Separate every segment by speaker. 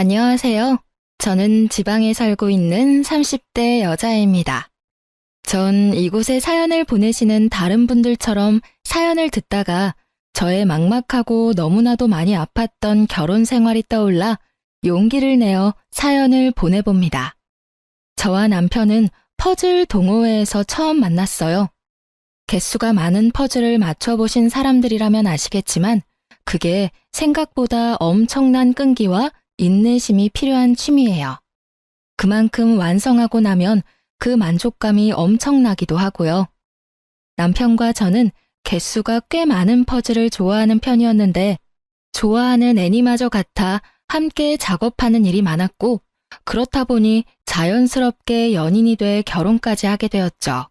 Speaker 1: 안녕하세요. 저는 지방에 살고 있는 30대 여자입니다. 전 이곳에 사연을 보내시는 다른 분들처럼 사연을 듣다가 저의 막막하고 너무나도 많이 아팠던 결혼 생활이 떠올라 용기를 내어 사연을 보내봅니다. 저와 남편은 퍼즐 동호회에서 처음 만났어요. 개수가 많은 퍼즐을 맞춰보신 사람들이라면 아시겠지만 그게 생각보다 엄청난 끈기와 인내심이 필요한 취미예요. 그만큼 완성하고 나면 그 만족감이 엄청나기도 하고요. 남편과 저는 개수가 꽤 많은 퍼즐을 좋아하는 편이었는데 좋아하는 애니마저 같아 함께 작업하는 일이 많았고 그렇다 보니 자연스럽게 연인이 돼 결혼까지 하게 되었죠.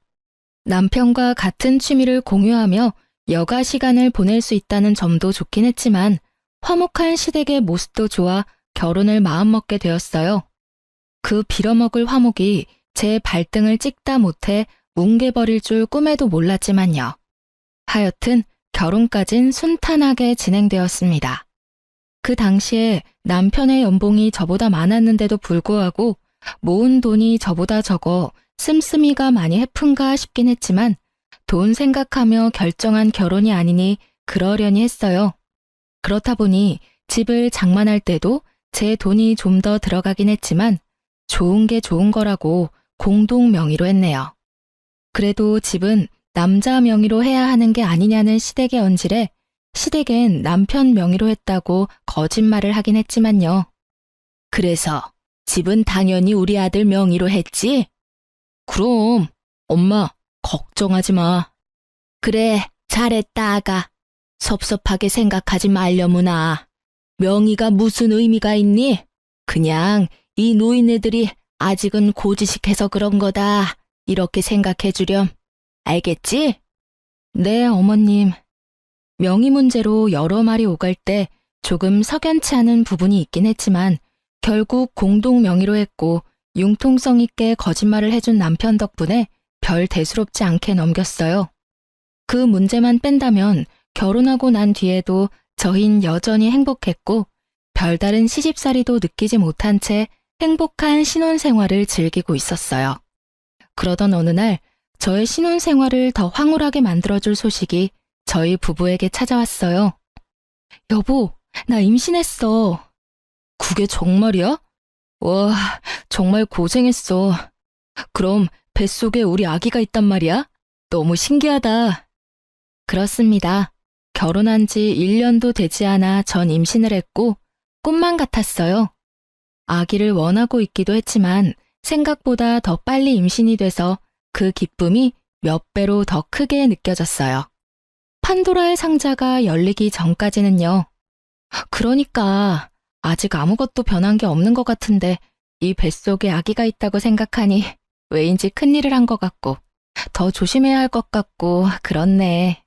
Speaker 1: 남편과 같은 취미를 공유하며 여가 시간을 보낼 수 있다는 점도 좋긴 했지만 화목한 시댁의 모습도 좋아 결혼을 마음먹게 되었어요. 그 빌어먹을 화목이 제 발등을 찍다 못해 뭉개버릴 줄 꿈에도 몰랐지만요. 하여튼 결혼까진 순탄하게 진행되었습니다. 그 당시에 남편의 연봉이 저보다 많았는데도 불구하고 모은 돈이 저보다 적어 씀씀이가 많이 해픈가 싶긴 했지만 돈 생각하며 결정한 결혼이 아니니 그러려니 했어요. 그렇다 보니 집을 장만할 때도 제 돈이 좀 더 들어가긴 했지만 좋은 게 좋은 거라고 공동 명의로 했네요. 그래도 집은 남자 명의로 해야 하는 게 아니냐는 시댁의 언질에 시댁엔 남편 명의로 했다고 거짓말을 하긴 했지만요. 그래서 집은 당연히 우리 아들 명의로 했지? 그럼 엄마 걱정하지 마. 그래 잘했다 아가. 섭섭하게 생각하지 말려무나. 명의가 무슨 의미가 있니? 그냥 이 노인네들이 아직은 고지식해서 그런 거다. 이렇게 생각해 주렴. 알겠지? 네, 어머님. 명의 문제로 여러 말이 오갈 때 조금 석연치 않은 부분이 있긴 했지만 결국 공동 명의로 했고 융통성 있게 거짓말을 해준 남편 덕분에 별 대수롭지 않게 넘겼어요. 그 문제만 뺀다면 결혼하고 난 뒤에도 저흰 여전히 행복했고 별다른 시집살이도 느끼지 못한 채 행복한 신혼생활을 즐기고 있었어요. 그러던 어느 날 저의 신혼생활을 더 황홀하게 만들어줄 소식이 저희 부부에게 찾아왔어요. 여보, 나 임신했어. 그게 정말이야? 와, 정말 고생했어. 그럼 뱃속에 우리 아기가 있단 말이야? 너무 신기하다. 그렇습니다. 결혼한 지 1년도 되지 않아 전 임신을 했고 꿈만 같았어요. 아기를 원하고 있기도 했지만 생각보다 더 빨리 임신이 돼서 그 기쁨이 몇 배로 더 크게 느껴졌어요. 판도라의 상자가 열리기 전까지는요. 그러니까 아직 아무것도 변한 게 없는 것 같은데 이 뱃속에 아기가 있다고 생각하니 왜인지 큰일을 한 것 같고 더 조심해야 할 것 같고 그렇네.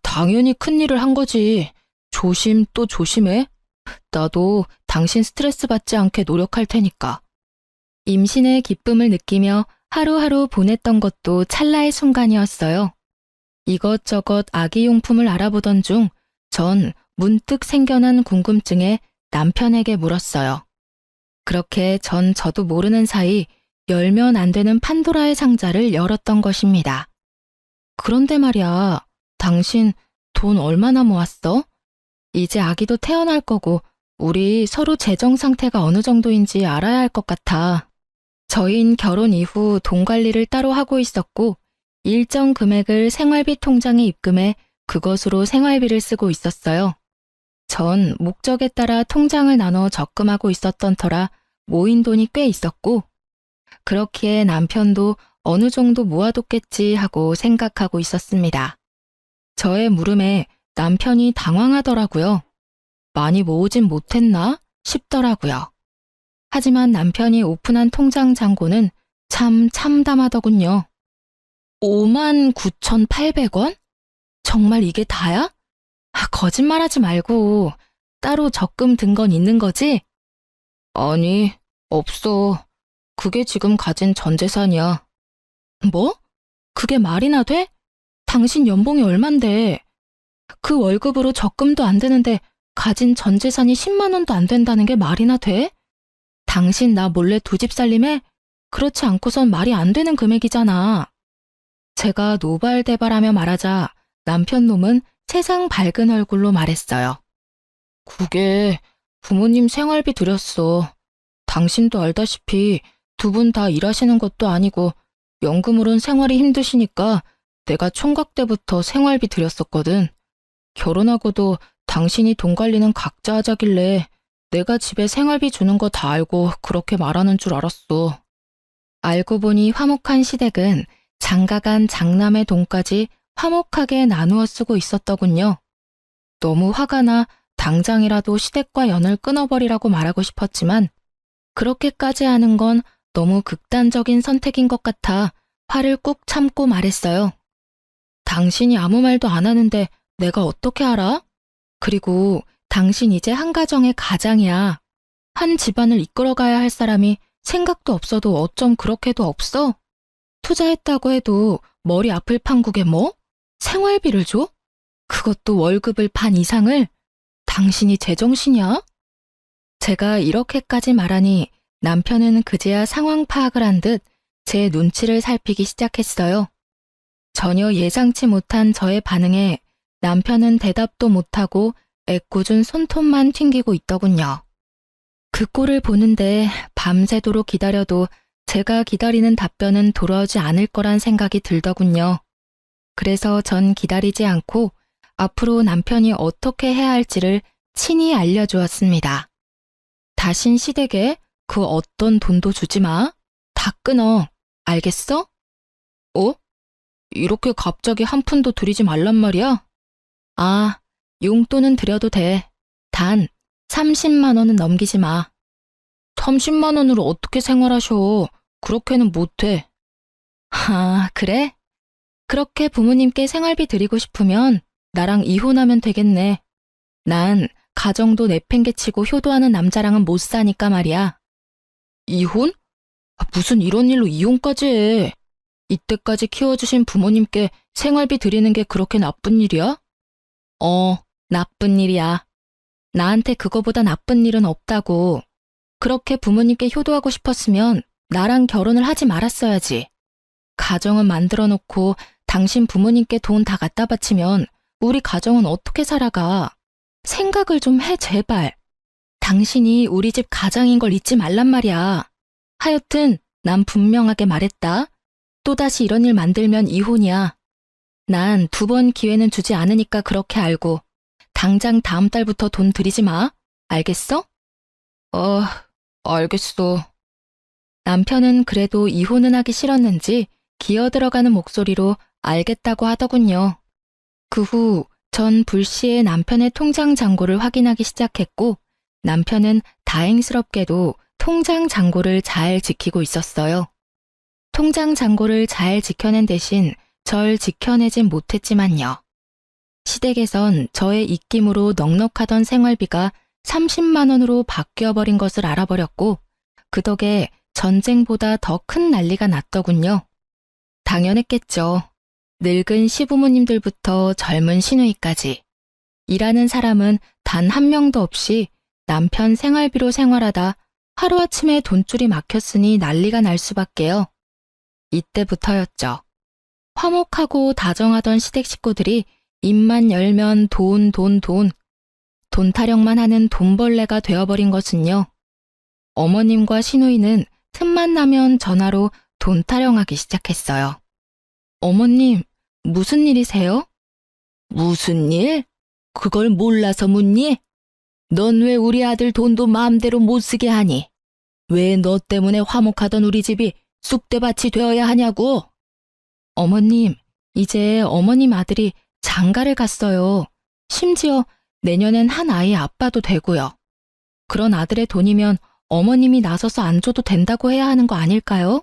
Speaker 1: 당연히 큰일을 한 거지. 조심 또 조심해. 나도 당신 스트레스 받지 않게 노력할 테니까. 임신의 기쁨을 느끼며 하루하루 보냈던 것도 찰나의 순간이었어요. 이것저것 아기용품을 알아보던 중 전 문득 생겨난 궁금증에 남편에게 물었어요. 그렇게 저도 모르는 사이 열면 안 되는 판도라의 상자를 열었던 것입니다. 그런데 말이야, 당신 돈 얼마나 모았어? 이제 아기도 태어날 거고 우리 서로 재정 상태가 어느 정도인지 알아야 할 것 같아. 저희는 결혼 이후 돈 관리를 따로 하고 있었고 일정 금액을 생활비 통장에 입금해 그것으로 생활비를 쓰고 있었어요. 전 목적에 따라 통장을 나눠 적금하고 있었던 터라 모인 돈이 꽤 있었고 그렇기에 남편도 어느 정도 모아뒀겠지 하고 생각하고 있었습니다. 저의 물음에 남편이 당황하더라고요. 많이 모으진 못했나 싶더라고요. 하지만 남편이 오픈한 통장 잔고는 참 참담하더군요. 59,800원? 정말 이게 다야? 거짓말하지 말고 따로 적금 든 건 있는 거지? 아니, 없어. 그게 지금 가진 전 재산이야. 뭐? 그게 말이나 돼? 당신 연봉이 얼만데? 그 월급으로 적금도 안 되는데 가진 전 재산이 10만 원도 안 된다는 게 말이나 돼? 당신 나 몰래 두 집 살림해? 그렇지 않고선 말이 안 되는 금액이잖아. 제가 노발대발하며 말하자 남편 놈은 세상 밝은 얼굴로 말했어요. 그게 부모님 생활비 들였어. 당신도 알다시피 두 분 다 일하시는 것도 아니고 연금으론 생활이 힘드시니까 내가 총각 때부터 생활비 들였었거든. 결혼하고도 당신이 돈 관리는 각자 하자길래 내가 집에 생활비 주는 거 다 알고 그렇게 말하는 줄 알았어. 알고 보니 화목한 시댁은 장가간 장남의 돈까지 화목하게 나누어 쓰고 있었더군요. 너무 화가 나 당장이라도 시댁과 연을 끊어버리라고 말하고 싶었지만 그렇게까지 하는 건 너무 극단적인 선택인 것 같아 화를 꾹 참고 말했어요. 당신이 아무 말도 안 하는데 내가 어떻게 알아? 그리고 당신 이제 한 가정의 가장이야. 한 집안을 이끌어가야 할 사람이 생각도 없어도 어쩜 그렇게도 없어? 투자했다고 해도 머리 아플 판국에 뭐? 생활비를 줘? 그것도 월급을 반 이상을? 당신이 제정신이야? 제가 이렇게까지 말하니 남편은 그제야 상황 파악을 한 듯 제 눈치를 살피기 시작했어요. 전혀 예상치 못한 저의 반응에 남편은 대답도 못하고 애꿎은 손톱만 튕기고 있더군요. 그 꼴을 보는데 밤새도록 기다려도 제가 기다리는 답변은 돌아오지 않을 거란 생각이 들더군요. 그래서 전 기다리지 않고 앞으로 남편이 어떻게 해야 할지를 친히 알려주었습니다. 다신 시댁에 그 어떤 돈도 주지 마. 다 끊어. 알겠어? 어? 이렇게 갑자기 한 푼도 들이지 말란 말이야? 아, 용돈은 드려도 돼. 단 30만 원은 넘기지 마. 30만 원으로 어떻게 생활하셔? 그렇게는 못해. 아, 그래? 그렇게 부모님께 생활비 드리고 싶으면 나랑 이혼하면 되겠네. 난 가정도 내팽개치고 효도하는 남자랑은 못 사니까 말이야. 이혼? 무슨 이런 일로 이혼까지 해. 이때까지 키워주신 부모님께 생활비 드리는 게 그렇게 나쁜 일이야? 나쁜 일이야. 나한테 그거보다 나쁜 일은 없다고. 그렇게 부모님께 효도하고 싶었으면 나랑 결혼을 하지 말았어야지. 가정은 만들어 놓고 당신 부모님께 돈 다 갖다 바치면 우리 가정은 어떻게 살아가? 생각을 좀 해, 제발. 당신이 우리 집 가장인 걸 잊지 말란 말이야. 하여튼 난 분명하게 말했다. 또다시 이런 일 만들면 이혼이야. 난 2번 기회는 주지 않으니까 그렇게 알고 당장 다음 달부터 돈 들이지 마. 알겠어? 알겠어. 남편은 그래도 이혼은 하기 싫었는지 기어들어가는 목소리로 알겠다고 하더군요. 그 후 전 불시에 남편의 통장 잔고를 확인하기 시작했고 남편은 다행스럽게도 통장 잔고를 잘 지키고 있었어요. 통장 잔고를 잘 지켜낸 대신 절 지켜내진 못했지만요. 시댁에선 저의 입김으로 넉넉하던 생활비가 30만 원으로 바뀌어버린 것을 알아버렸고 그 덕에 전쟁보다 더 큰 난리가 났더군요. 당연했겠죠. 늙은 시부모님들부터 젊은 시누이까지. 일하는 사람은 단 한 명도 없이 남편 생활비로 생활하다 하루아침에 돈줄이 막혔으니 난리가 날 수밖에요. 이때부터였죠. 화목하고 다정하던 시댁 식구들이 입만 열면 돈 타령만 하는 돈벌레가 되어버린 것은요. 어머님과 시누이는 틈만 나면 전화로 돈 타령하기 시작했어요. 어머님, 무슨 일이세요? 무슨 일? 그걸 몰라서 묻니? 넌 왜 우리 아들 돈도 마음대로 못 쓰게 하니? 왜 너 때문에 화목하던 우리 집이 쑥대밭이 되어야 하냐고? 어머님, 이제 어머님 아들이 장가를 갔어요. 심지어 내년엔 한 아이의 아빠도 되고요. 그런 아들의 돈이면 어머님이 나서서 안 줘도 된다고 해야 하는 거 아닐까요?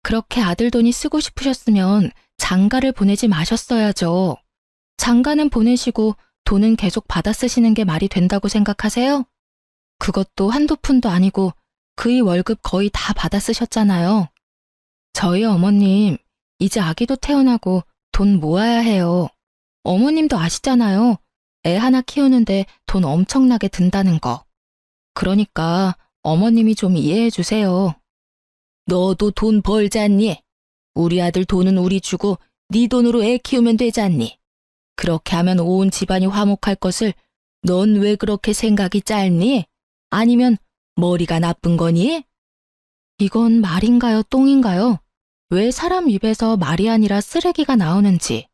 Speaker 1: 그렇게 아들 돈이 쓰고 싶으셨으면 장가를 보내지 마셨어야죠. 장가는 보내시고 돈은 계속 받아 쓰시는 게 말이 된다고 생각하세요? 그것도 한두 푼도 아니고 그의 월급 거의 다 받아 쓰셨잖아요. 저희 어머님, 이제 아기도 태어나고 돈 모아야 해요. 어머님도 아시잖아요. 애 하나 키우는데 돈 엄청나게 든다는 거. 그러니까 어머님이 좀 이해해 주세요. 너도 돈 벌잖니? 우리 아들 돈은 우리 주고 네 돈으로 애 키우면 되잖니? 그렇게 하면 온 집안이 화목할 것을 넌 왜 그렇게 생각이 짧니? 아니면 머리가 나쁜 거니? 이건 말인가요, 똥인가요? 왜 사람 입에서 말이 아니라 쓰레기가 나오는지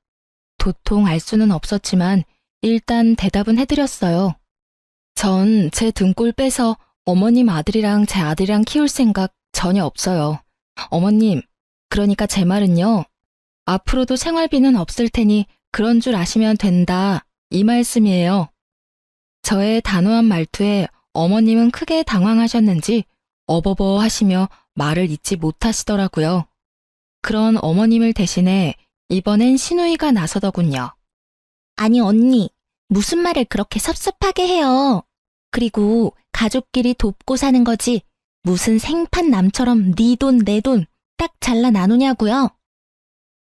Speaker 1: 도통 알 수는 없었지만 일단 대답은 해드렸어요. 전 제 등골 빼서 어머님 아들이랑 제 아들이랑 키울 생각 전혀 없어요. 어머님, 그러니까 제 말은요. 앞으로도 생활비는 없을 테니 그런 줄 아시면 된다. 이 말씀이에요. 저의 단호한 말투에 어머님은 크게 당황하셨는지 어버버 하시며 말을 잇지 못하시더라고요. 그런 어머님을 대신해 이번엔 시누이가 나서더군요. 아니 언니, 무슨 말을 그렇게 섭섭하게 해요. 그리고 가족끼리 돕고 사는 거지 무슨 생판 남처럼 네 돈 내 돈 딱 잘라 나누냐고요.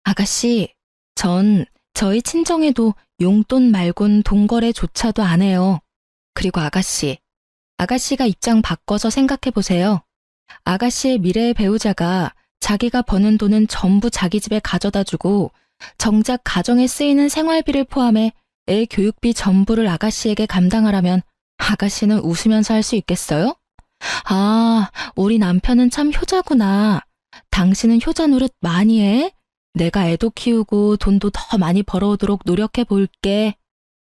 Speaker 1: 아가씨, 전 저희 친정에도 용돈 말곤 돈거래조차도 안 해요. 그리고 아가씨가 입장 바꿔서 생각해 보세요. 아가씨의 미래의 배우자가 자기가 버는 돈은 전부 자기 집에 가져다 주고 정작 가정에 쓰이는 생활비를 포함해 애 교육비 전부를 아가씨에게 감당하라면 아가씨는 웃으면서 할 수 있겠어요? 아, 우리 남편은 참 효자구나. 당신은 효자 노릇 많이 해? 내가 애도 키우고 돈도 더 많이 벌어오도록 노력해 볼게.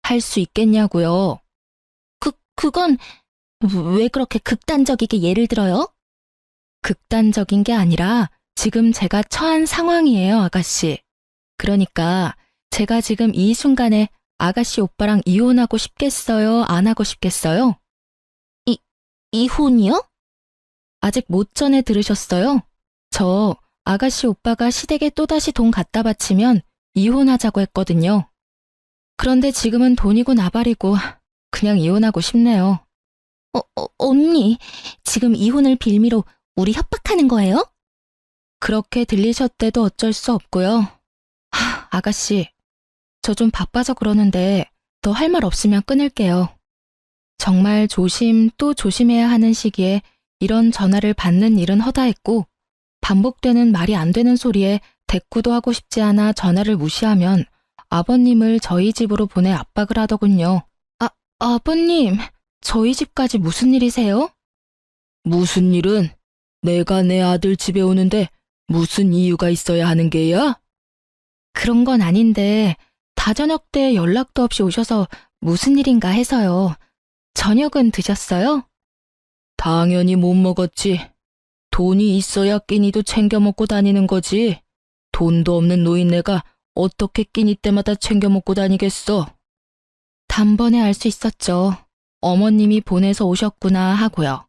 Speaker 1: 할 수 있겠냐고요. 그건 왜 그렇게 극단적이게 예를 들어요? 극단적인 게 아니라 지금 제가 처한 상황이에요, 아가씨. 그러니까 제가 지금 이 순간에 아가씨 오빠랑 이혼하고 싶겠어요? 안 하고 싶겠어요? 이혼이요? 아직 못 전에 들으셨어요? 저 아가씨 오빠가 시댁에 또다시 돈 갖다 바치면 이혼하자고 했거든요. 그런데 지금은 돈이고 나발이고 그냥 이혼하고 싶네요. 언니, 지금 이혼을 빌미로 우리 협박하는 거예요? 그렇게 들리셨대도 어쩔 수 없고요. 아가씨, 저 좀 바빠서 그러는데 더 할 말 없으면 끊을게요. 정말 조심 또 조심해야 하는 시기에 이런 전화를 받는 일은 허다했고 반복되는 말이 안 되는 소리에 대꾸도 하고 싶지 않아 전화를 무시하면 아버님을 저희 집으로 보내 압박을 하더군요. 아버님, 저희 집까지 무슨 일이세요? 무슨 일은? 내가 내 아들 집에 오는데 무슨 이유가 있어야 하는 게야? 그런 건 아닌데 다저녁 때 연락도 없이 오셔서 무슨 일인가 해서요. 저녁은 드셨어요? 당연히 못 먹었지. 돈이 있어야 끼니도 챙겨 먹고 다니는 거지. 돈도 없는 노인네가 어떻게 끼니 때마다 챙겨 먹고 다니겠어? 단번에 알 수 있었죠. 어머님이 보내서 오셨구나 하고요.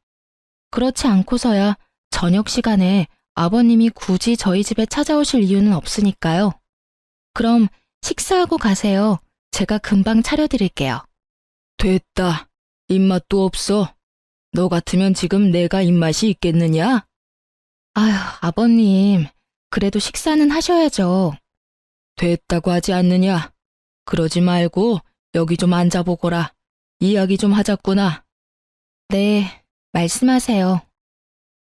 Speaker 1: 그렇지 않고서야 저녁 시간에 아버님이 굳이 저희 집에 찾아오실 이유는 없으니까요. 그럼 식사하고 가세요. 제가 금방 차려드릴게요. 됐다. 입맛도 없어. 너 같으면 지금 내가 입맛이 있겠느냐? 아휴, 아버님. 그래도 식사는 하셔야죠. 됐다고 하지 않느냐? 그러지 말고 여기 좀 앉아보거라. 이야기 좀 하자꾸나. 네, 말씀하세요.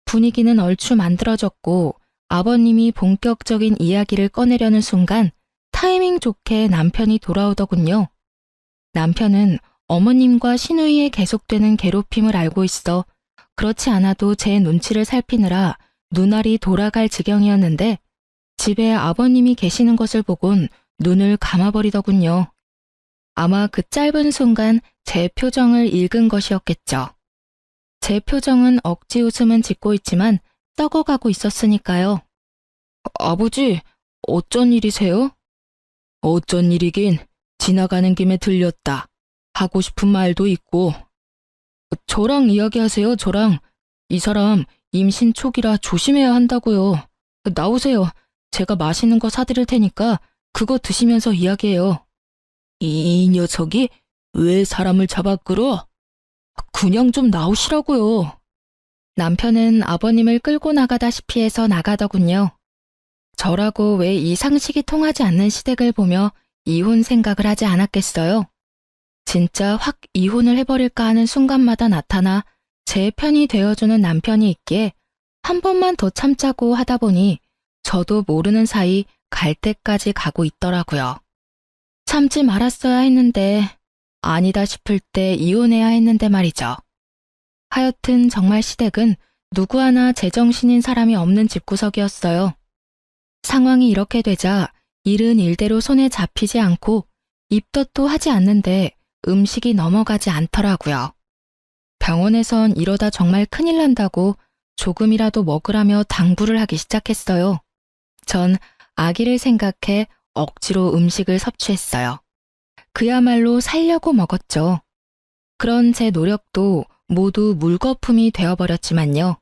Speaker 1: 분위기는 얼추 만들어졌고 아버님이 본격적인 이야기를 꺼내려는 순간 타이밍 좋게 남편이 돌아오더군요. 남편은 어머님과 시누이의 계속되는 괴롭힘을 알고 있어 그렇지 않아도 제 눈치를 살피느라 눈알이 돌아갈 지경이었는데 집에 아버님이 계시는 것을 보곤 눈을 감아버리더군요. 아마 그 짧은 순간 제 표정을 읽은 것이었겠죠. 제 표정은 억지 웃음은 짓고 있지만 썩어가고 있었으니까요. 아버지, 어쩐 일이세요? 어쩐 일이긴 지나가는 김에 들렸다. 하고 싶은 말도 있고. 저랑 이야기하세요, 저랑. 이 사람 임신 초기라 조심해야 한다고요. 나오세요. 제가 맛있는 거 사드릴 테니까 그거 드시면서 이야기해요. 이 녀석이 왜 사람을 잡아 끌어? 그냥 좀 나오시라고요. 남편은 아버님을 끌고 나가다시피 해서 나가더군요. 저라고 왜 이 상식이 통하지 않는 시댁을 보며 이혼 생각을 하지 않았겠어요? 진짜 확 이혼을 해버릴까 하는 순간마다 나타나 제 편이 되어주는 남편이 있기에 한 번만 더 참자고 하다 보니 저도 모르는 사이 갈 때까지 가고 있더라고요. 참지 말았어야 했는데, 아니다 싶을 때 이혼해야 했는데 말이죠. 하여튼 정말 시댁은 누구 하나 제정신인 사람이 없는 집구석이었어요. 상황이 이렇게 되자 일은 일대로 손에 잡히지 않고 입덧도 하지 않는데 음식이 넘어가지 않더라고요. 병원에선 이러다 정말 큰일 난다고 조금이라도 먹으라며 당부를 하기 시작했어요. 전 아기를 생각해 억지로 음식을 섭취했어요. 그야말로 살려고 먹었죠. 그런 제 노력도 모두 물거품이 되어버렸지만요.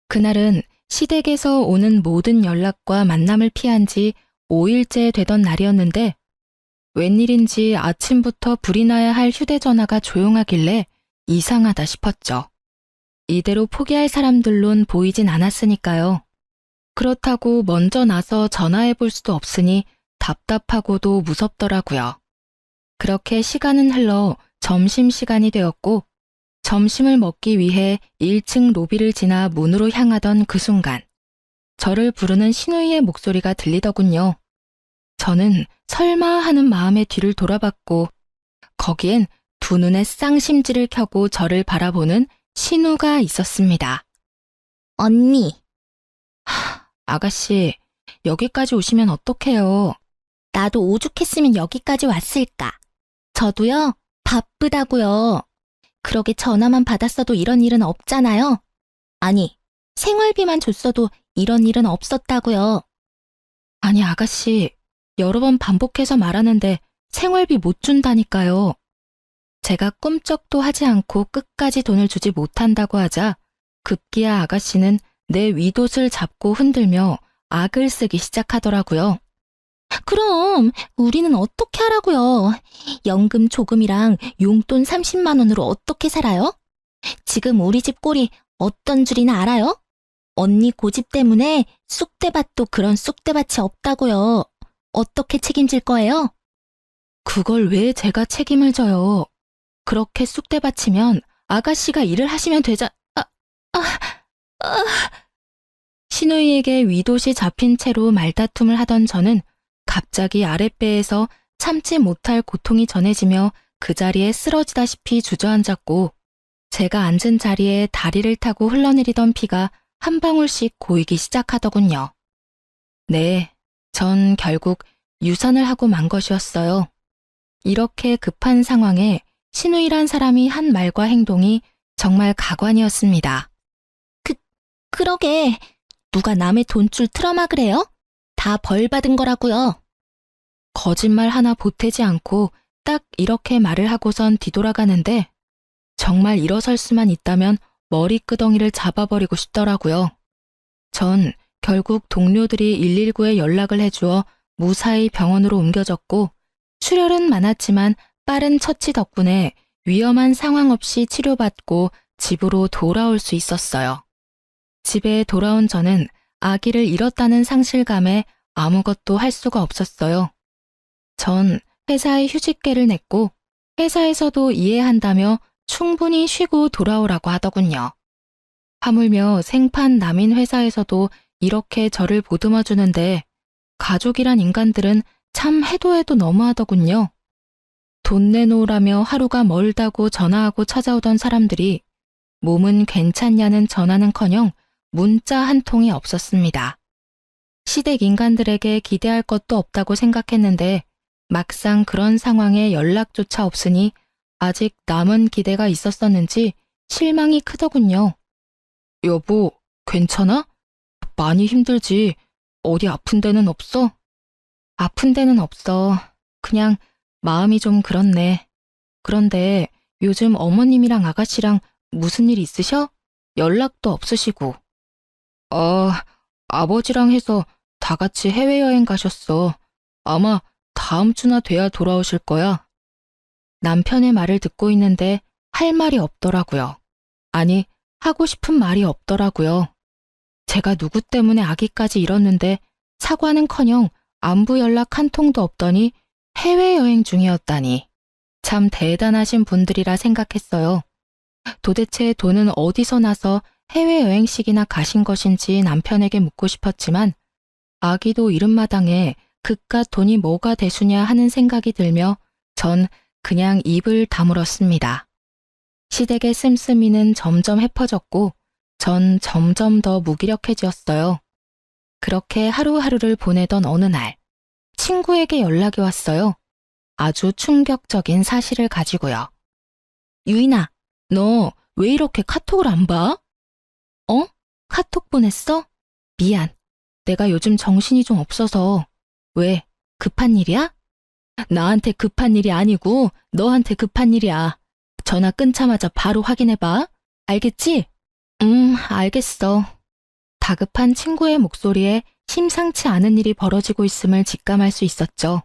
Speaker 1: 그날은 시댁에서 오는 모든 연락과 만남을 피한 지 5일째 되던 날이었는데 웬일인지 아침부터 불이 나야 할 휴대전화가 조용하길래 이상하다 싶었죠. 이대로 포기할 사람들론 보이진 않았으니까요. 그렇다고 먼저 나서 전화해 볼 수도 없으니 답답하고도 무섭더라고요. 그렇게 시간은 흘러 점심시간이 되었고 점심을 먹기 위해 1층 로비를 지나 문으로 향하던 그 순간 저를 부르는 신우이의 목소리가 들리더군요. 저는 설마 하는 마음에 뒤를 돌아봤고 거기엔 두 눈에 쌍심지를 켜고 저를 바라보는 신우가 있었습니다.
Speaker 2: 언니,
Speaker 1: 아가씨, 여기까지 오시면 어떡해요?
Speaker 2: 나도 오죽했으면 여기까지 왔을까? 저도요, 바쁘다고요. 그러게 전화만 받았어도 이런 일은 없잖아요. 아니, 생활비만 줬어도 이런 일은 없었다고요.
Speaker 1: 아니, 아가씨, 여러 번 반복해서 말하는데 생활비 못 준다니까요. 제가 꿈쩍도 하지 않고 끝까지 돈을 주지 못한다고 하자 급기야 아가씨는 내 윗옷을 잡고 흔들며 악을 쓰기 시작하더라고요.
Speaker 2: 그럼 우리는 어떻게 하라고요? 연금 조금이랑 용돈 30만 원으로 어떻게 살아요? 지금 우리 집 꼴이 어떤 줄이나 알아요? 언니 고집 때문에 쑥대밭도 그런 쑥대밭이 없다고요. 어떻게 책임질 거예요?
Speaker 1: 그걸 왜 제가 책임을 져요? 그렇게 쑥대밭이면 아가씨가 일을 하시면 되자... 신우이에게 윗옷이 잡힌 채로 말다툼을 하던 저는 갑자기 아랫배에서 참지 못할 고통이 전해지며 그 자리에 쓰러지다시피 주저앉았고 제가 앉은 자리에 다리를 타고 흘러내리던 피가 한 방울씩 고이기 시작하더군요. 네, 전 결국 유산을 하고 만 것이었어요. 이렇게 급한 상황에 신우이란 사람이 한 말과 행동이 정말 가관이었습니다.
Speaker 2: 그러게, 누가 남의 돈줄 틀어막으래요? 다 벌 받은 거라고요.
Speaker 1: 거짓말 하나 보태지 않고 딱 이렇게 말을 하고선 뒤돌아가는데 정말 일어설 수만 있다면 머리끄덩이를 잡아버리고 싶더라고요. 전 결국 동료들이 119에 연락을 해주어 무사히 병원으로 옮겨졌고 출혈은 많았지만 빠른 처치 덕분에 위험한 상황 없이 치료받고 집으로 돌아올 수 있었어요. 집에 돌아온 저는 아기를 잃었다는 상실감에 아무것도 할 수가 없었어요. 전 회사에 휴직계를 냈고 회사에서도 이해한다며 충분히 쉬고 돌아오라고 하더군요. 하물며 생판 남인 회사에서도 이렇게 저를 보듬어 주는데 가족이란 인간들은 참 해도 해도 너무하더군요. 돈 내놓으라며 하루가 멀다고 전화하고 찾아오던 사람들이 몸은 괜찮냐는 전화는커녕 문자 한 통이 없었습니다. 시댁 인간들에게 기대할 것도 없다고 생각했는데 막상 그런 상황에 연락조차 없으니 아직 남은 기대가 있었었는지 실망이 크더군요. 여보, 괜찮아? 많이 힘들지? 어디 아픈 데는 없어? 아픈 데는 없어. 그냥 마음이 좀 그렇네. 그런데 요즘 어머님이랑 아가씨랑 무슨 일 있으셔? 연락도 없으시고. 아버지랑 해서 다 같이 해외여행 가셨어. 아마 다음 주나 돼야 돌아오실 거야. 남편의 말을 듣고 있는데 할 말이 없더라고요. 아니, 하고 싶은 말이 없더라고요. 제가 누구 때문에 아기까지 잃었는데 사과는커녕 안부 연락 한 통도 없더니 해외여행 중이었다니. 참 대단하신 분들이라 생각했어요. 도대체 돈은 어디서 나서 해외여행식이나 가신 것인지 남편에게 묻고 싶었지만 아기도 이른마당에 그깟 돈이 뭐가 대수냐 하는 생각이 들며 전 그냥 입을 다물었습니다. 시댁의 씀씀이는 점점 해퍼졌고 전 점점 더 무기력해지었어요. 그렇게 하루하루를 보내던 어느 날 친구에게 연락이 왔어요. 아주 충격적인 사실을 가지고요. 유인아, 너 왜 이렇게 카톡을 안 봐? 어? 카톡 보냈어? 미안. 내가 요즘 정신이 좀 없어서. 왜? 급한 일이야? 나한테 급한 일이 아니고 너한테 급한 일이야. 전화 끊자마자 바로 확인해봐. 알겠지? 알겠어. 다급한 친구의 목소리에 심상치 않은 일이 벌어지고 있음을 직감할 수 있었죠.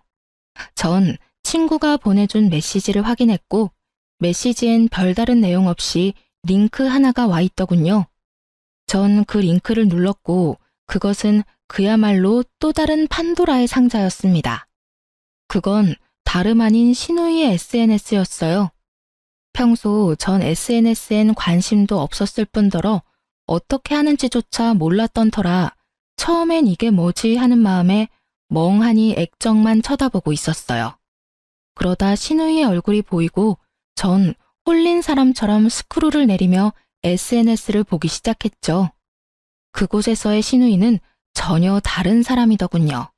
Speaker 1: 전 친구가 보내준 메시지를 확인했고 메시지엔 별다른 내용 없이 링크 하나가 와 있더군요. 전 그 링크를 눌렀고 그것은 그야말로 또 다른 판도라의 상자였습니다. 그건 다름 아닌 신우이의 SNS였어요. 평소 전 SNS엔 관심도 없었을 뿐더러 어떻게 하는지조차 몰랐던 터라 처음엔 이게 뭐지 하는 마음에 멍하니 액정만 쳐다보고 있었어요. 그러다 신우이의 얼굴이 보이고 전 홀린 사람처럼 스크롤을 내리며 SNS를 보기 시작했죠. 그곳에서의 신우이는 전혀 다른 사람이더군요.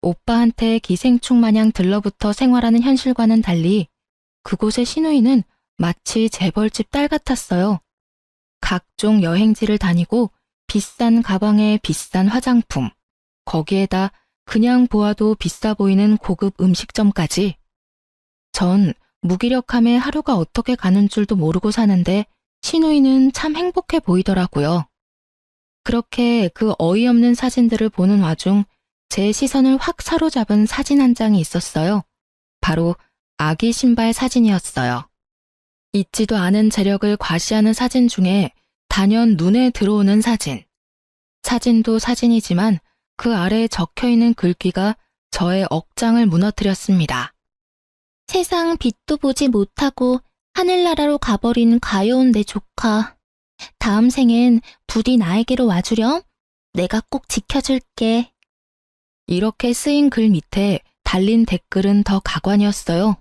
Speaker 1: 오빠한테 기생충 마냥 들러붙어 생활하는 현실과는 달리 그곳의 신우이는 마치 재벌집 딸 같았어요. 각종 여행지를 다니고 비싼 가방에 비싼 화장품, 거기에다 그냥 보아도 비싸 보이는 고급 음식점까지. 전 무기력함에 하루가 어떻게 가는 줄도 모르고 사는데 신우이는 참 행복해 보이더라고요. 그렇게 그 어이없는 사진들을 보는 와중 제 시선을 확 사로잡은 사진 한 장이 있었어요. 바로 아기 신발 사진이었어요. 있지도 않은 재력을 과시하는 사진 중에 단연 눈에 들어오는 사진. 사진도 사진이지만 그 아래에 적혀있는 글귀가 저의 억장을 무너뜨렸습니다.
Speaker 2: 세상 빛도 보지 못하고 하늘나라로 가버린 가여운 내 조카. 다음 생엔 부디 나에게로 와주렴. 내가 꼭 지켜줄게.
Speaker 1: 이렇게 쓰인 글 밑에 달린 댓글은 더 가관이었어요.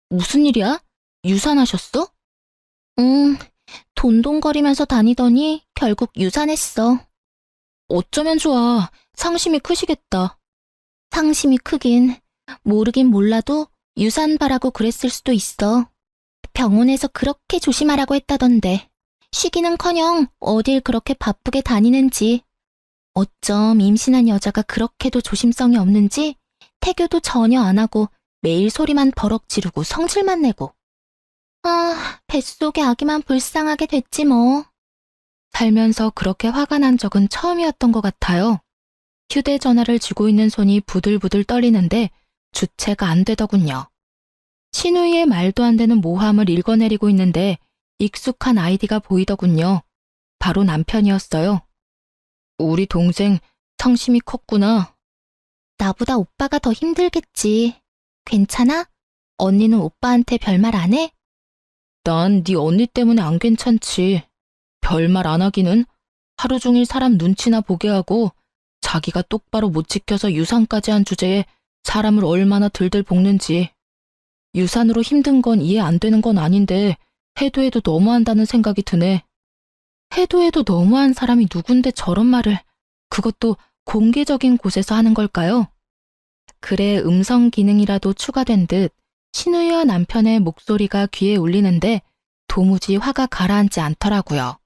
Speaker 2: 무슨 일이야? 유산하셨어? 돈돈거리면서 다니더니 결국 유산했어.
Speaker 1: 어쩌면 좋아. 상심이 크시겠다.
Speaker 2: 상심이 크긴 모르긴 몰라도 유산 바라고 그랬을 수도 있어. 병원에서 그렇게 조심하라고 했다던데 쉬기는커녕 어딜 그렇게 바쁘게 다니는지. 어쩜 임신한 여자가 그렇게도 조심성이 없는지 태교도 전혀 안 하고 매일 소리만 버럭 지르고 성질만 내고. 아, 뱃속의 아기만 불쌍하게 됐지 뭐.
Speaker 1: 살면서 그렇게 화가 난 적은 처음이었던 것 같아요. 휴대전화를 쥐고 있는 손이 부들부들 떨리는데 주체가 안 되더군요. 신우이의 말도 안 되는 모함을 읽어내리고 있는데 익숙한 아이디가 보이더군요. 바로 남편이었어요. 우리 동생 상심이 컸구나.
Speaker 2: 나보다 오빠가 더 힘들겠지. 괜찮아? 언니는 오빠한테 별말 안 해?
Speaker 1: 난 네 언니 때문에 안 괜찮지. 별말 안 하기는 하루 종일 사람 눈치나 보게 하고 자기가 똑바로 못 지켜서 유산까지 한 주제에 사람을 얼마나 들들 볶는지. 유산으로 힘든 건 이해 안 되는 건 아닌데 해도 너무한다는 생각이 드네. 해도 너무한 사람이 누군데 저런 말을, 그것도 공개적인 곳에서 하는 걸까요? 글에 음성 기능이라도 추가된 듯 신우이와 남편의 목소리가 귀에 울리는데 도무지 화가 가라앉지 않더라고요.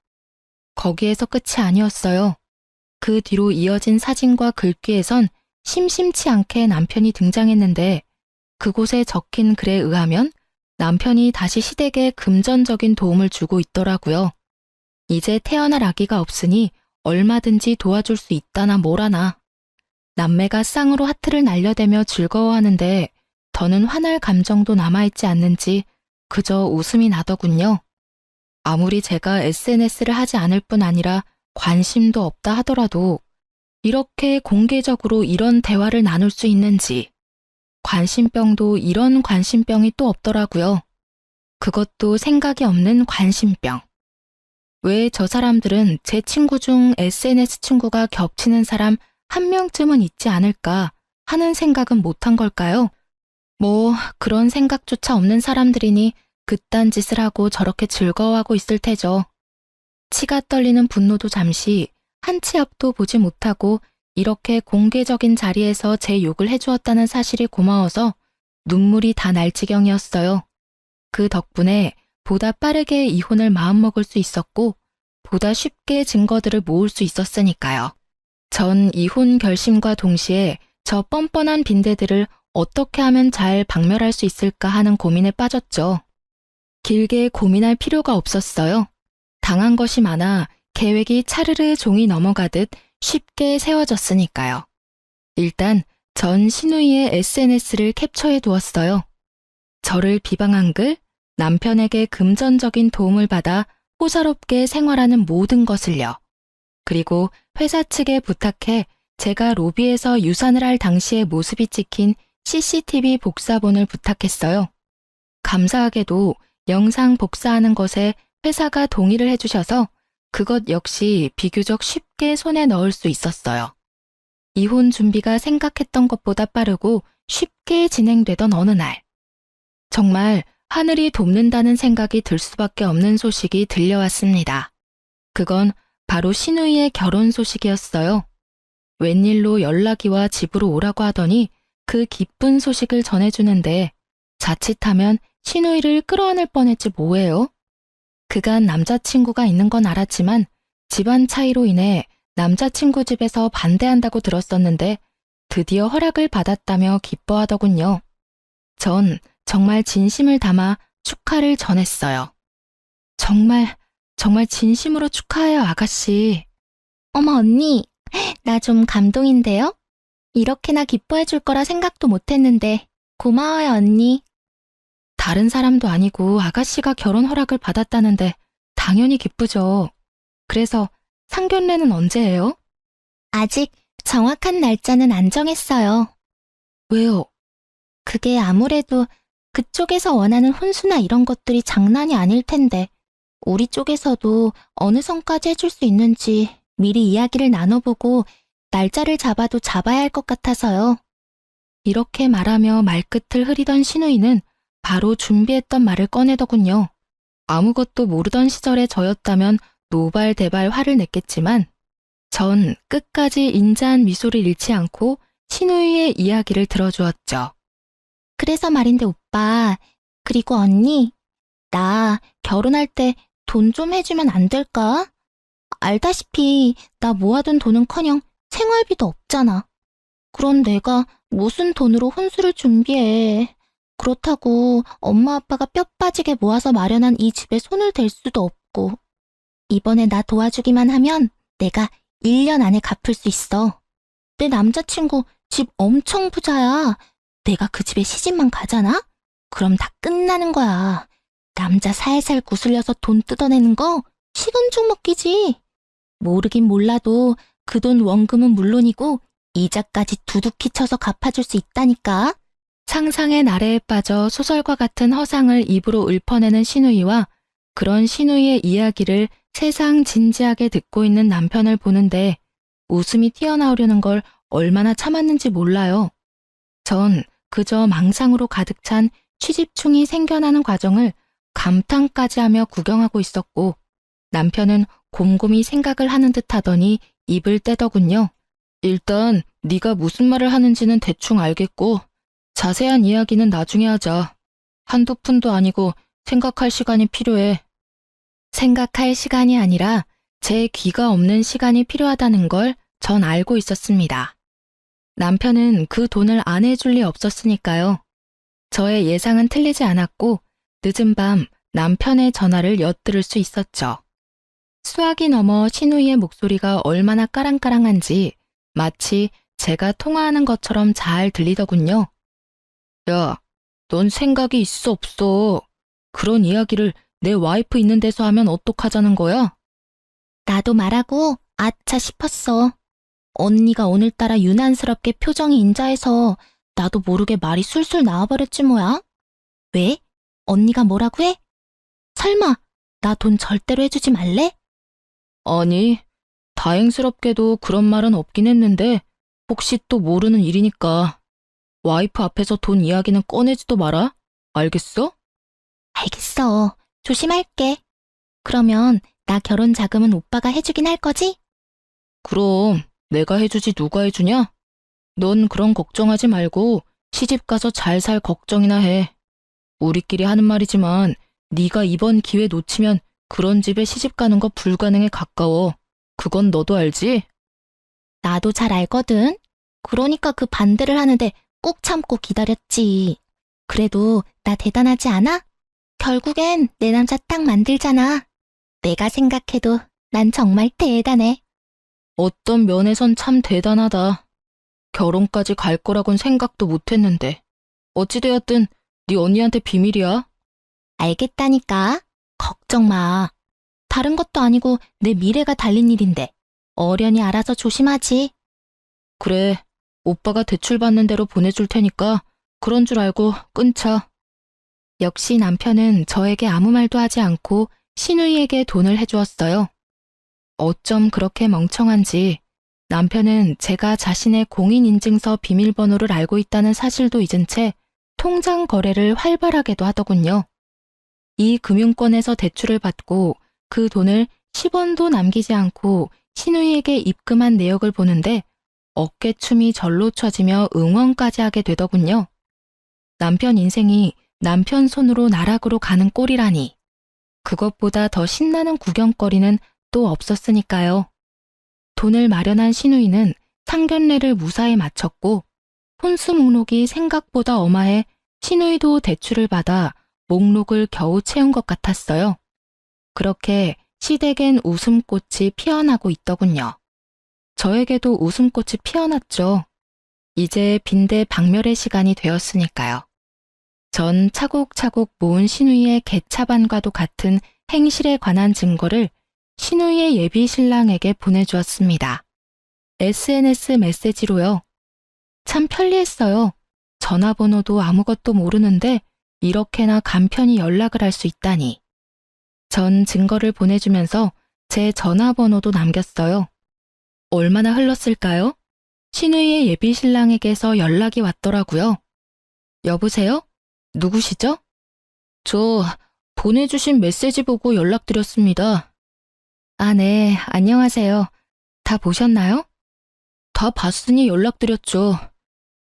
Speaker 1: 거기에서 끝이 아니었어요. 그 뒤로 이어진 사진과 글귀에선 심심치 않게 남편이 등장했는데 그곳에 적힌 글에 의하면 남편이 다시 시댁에 금전적인 도움을 주고 있더라고요. 이제 태어날 아기가 없으니 얼마든지 도와줄 수 있다나 뭐라나. 남매가 쌍으로 하트를 날려대며 즐거워하는데 더는 화날 감정도 남아있지 않는지 그저 웃음이 나더군요. 아무리 제가 SNS를 하지 않을 뿐 아니라 관심도 없다 하더라도 이렇게 공개적으로 이런 대화를 나눌 수 있는지, 관심병도 이런 관심병이 또 없더라고요. 그것도 생각이 없는 관심병. 왜 저 사람들은 제 친구 중 SNS 친구가 겹치는 사람 한 명쯤은 있지 않을까 하는 생각은 못한 걸까요? 뭐 그런 생각조차 없는 사람들이니 그딴 짓을 하고 저렇게 즐거워하고 있을 테죠. 치가 떨리는 분노도 잠시 한 치 앞도 보지 못하고 이렇게 공개적인 자리에서 제 욕을 해주었다는 사실이 고마워서 눈물이 다 날 지경이었어요. 그 덕분에 보다 빠르게 이혼을 마음먹을 수 있었고 보다 쉽게 증거들을 모을 수 있었으니까요. 전 이혼 결심과 동시에 저 뻔뻔한 빈대들을 어떻게 하면 잘 박멸할 수 있을까 하는 고민에 빠졌죠. 길게 고민할 필요가 없었어요. 당한 것이 많아 계획이 차르르 종이 넘어가듯 쉽게 세워졌으니까요. 일단 전 신우이의 SNS를 캡처해 두었어요. 저를 비방한 글, 남편에게 금전적인 도움을 받아 호사롭게 생활하는 모든 것을요. 그리고 회사 측에 부탁해 제가 로비에서 유산을 할 당시의 모습이 찍힌 CCTV 복사본을 부탁했어요. 감사하게도 영상 복사하는 것에 회사가 동의를 해주셔서 그것 역시 비교적 쉽게 손에 넣을 수 있었어요. 이혼 준비가 생각했던 것보다 빠르고 쉽게 진행되던 어느 날, 정말 하늘이 돕는다는 생각이 들 수밖에 없는 소식이 들려왔습니다. 그건 바로 신우이의 결혼 소식이었어요. 웬일로 연락이 와 집으로 오라고 하더니 그 기쁜 소식을 전해주는데 자칫하면 신우이를 끌어안을 뻔했지 뭐예요. 그간 남자친구가 있는 건 알았지만 집안 차이로 인해 남자친구 집에서 반대한다고 들었었는데 드디어 허락을 받았다며 기뻐하더군요. 전 정말 진심을 담아 축하를 전했어요. 정말 진심으로 축하해요, 아가씨.
Speaker 2: 어머, 언니. 나 좀 감동인데요? 이렇게나 기뻐해 줄 거라 생각도 못 했는데 고마워요, 언니.
Speaker 1: 다른 사람도 아니고 아가씨가 결혼 허락을 받았다는데 당연히 기쁘죠. 그래서 상견례는 언제예요?
Speaker 2: 아직 정확한 날짜는 안 정했어요.
Speaker 1: 왜요?
Speaker 2: 그게 아무래도 그쪽에서 원하는 혼수나 이런 것들이 장난이 아닐 텐데 우리 쪽에서도 어느 선까지 해줄 수 있는지 미리 이야기를 나눠보고 날짜를 잡아도 잡아야 할 것 같아서요.
Speaker 1: 이렇게 말하며 말끝을 흐리던 신우이는 바로 준비했던 말을 꺼내더군요. 아무것도 모르던 시절의 저였다면 노발대발 화를 냈겠지만 전 끝까지 인자한 미소를 잃지 않고 신우이의 이야기를 들어주었죠.
Speaker 2: 그래서 말인데 오빠, 그리고 언니, 나 결혼할 때 돈 좀 해주면 안 될까? 알다시피 나 모아둔 돈은커녕 생활비도 없잖아. 그런 내가 무슨 돈으로 혼수를 준비해. 그렇다고 엄마 아빠가 뼈 빠지게 모아서 마련한 이 집에 손을 댈 수도 없고. 이번에 나 도와주기만 하면 내가 1년 안에 갚을 수 있어. 내 남자친구 집 엄청 부자야. 내가 그 집에 시집만 가잖아? 그럼 다 끝나는 거야. 남자 살살 구슬려서 돈 뜯어내는 거 식은 죽 먹기지. 모르긴 몰라도 그 돈 원금은 물론이고 이자까지 두둑히 쳐서 갚아줄 수 있다니까.
Speaker 1: 상상의 나래에 빠져 소설과 같은 허상을 입으로 읊어내는 신우이와 그런 신우이의 이야기를 세상 진지하게 듣고 있는 남편을 보는데 웃음이 튀어나오려는 걸 얼마나 참았는지 몰라요. 전 그저 망상으로 가득 찬 취집충이 생겨나는 과정을 감탄까지 하며 구경하고 있었고 남편은 곰곰이 생각을 하는 듯 하더니 입을 떼더군요. 일단 네가 무슨 말을 하는지는 대충 알겠고 자세한 이야기는 나중에 하자. 한두 푼도 아니고 생각할 시간이 필요해. 생각할 시간이 아니라 제 귀가 없는 시간이 필요하다는 걸 전 알고 있었습니다. 남편은 그 돈을 안 해줄 리 없었으니까요. 저의 예상은 틀리지 않았고 늦은 밤 남편의 전화를 엿들을 수 있었죠. 수학이 넘어 신우이의 목소리가 얼마나 까랑까랑한지 마치 제가 통화하는 것처럼 잘 들리더군요. 야, 넌 생각이 있어 없어? 그런 이야기를 내 와이프 있는 데서 하면 어떡하자는 거야?
Speaker 2: 나도 말하고 아차 싶었어. 언니가 오늘따라 유난스럽게 표정이 인자해서 나도 모르게 말이 술술 나와버렸지 뭐야. 왜? 언니가 뭐라고 해? 설마 나 돈 절대로 해주지 말래?
Speaker 1: 아니, 다행스럽게도 그런 말은 없긴 했는데 혹시 또 모르는 일이니까 와이프 앞에서 돈 이야기는 꺼내지도 마라. 알겠어?
Speaker 2: 알겠어. 조심할게. 그러면 나 결혼 자금은 오빠가 해주긴 할 거지?
Speaker 1: 그럼 내가 해주지 누가 해주냐? 넌 그런 걱정하지 말고 시집 가서 잘 살 걱정이나 해. 우리끼리 하는 말이지만 네가 이번 기회 놓치면 그런 집에 시집 가는 거 불가능에 가까워. 그건 너도 알지?
Speaker 2: 나도 잘 알거든. 그러니까 그 반대를 하는데 꾹 참고 기다렸지. 그래도 나 대단하지 않아? 결국엔 내 남자 딱 만들잖아. 내가 생각해도 난 정말 대단해.
Speaker 1: 어떤 면에선 참 대단하다. 결혼까지 갈 거라곤 생각도 못했는데. 어찌되었든 네 언니한테 비밀이야.
Speaker 2: 알겠다니까. 걱정 마. 다른 것도 아니고 내 미래가 달린 일인데 어련히 알아서 조심하지.
Speaker 1: 그래, 오빠가 대출 받는 대로 보내줄 테니까 그런 줄 알고 끊자.
Speaker 2: 역시 남편은 저에게 아무 말도 하지 않고 신우이에게 돈을 해주었어요.
Speaker 1: 어쩜 그렇게 멍청한지 남편은 제가 자신의 공인인증서 비밀번호를 알고 있다는 사실도 잊은 채 통장 거래를 활발하게도 하더군요. 이 금융권에서 대출을 받고 그 돈을 10원도 남기지 않고 신우이에게 입금한 내역을 보는데 어깨춤이 절로 쳐지며 응원까지 하게 되더군요. 남편 인생이 남편 손으로 나락으로 가는 꼴이라니. 그것보다 더 신나는 구경거리는 또 없었으니까요. 돈을 마련한 신우이는 상견례를 무사히 마쳤고 혼수 목록이 생각보다 어마해 신우이도 대출을 받아 목록을 겨우 채운 것 같았어요. 그렇게 시댁엔 웃음꽃이 피어나고 있더군요. 저에게도 웃음꽃이 피어났죠. 이제 빈대 박멸의 시간이 되었으니까요. 전 차곡차곡 모은 신우이의 개차반과도 같은 행실에 관한 증거를 신우이의 예비 신랑에게 보내주었습니다. SNS 메시지로요. 참 편리했어요. 전화번호도 아무것도 모르는데 이렇게나 간편히 연락을 할 수 있다니. 전 증거를 보내주면서 제 전화번호도 남겼어요. 얼마나 흘렀을까요? 신우이의 예비 신랑에게서 연락이 왔더라고요. 여보세요? 누구시죠? 저 보내주신 메시지 보고 연락드렸습니다. 아, 네, 안녕하세요. 다 보셨나요? 다 봤으니 연락드렸죠.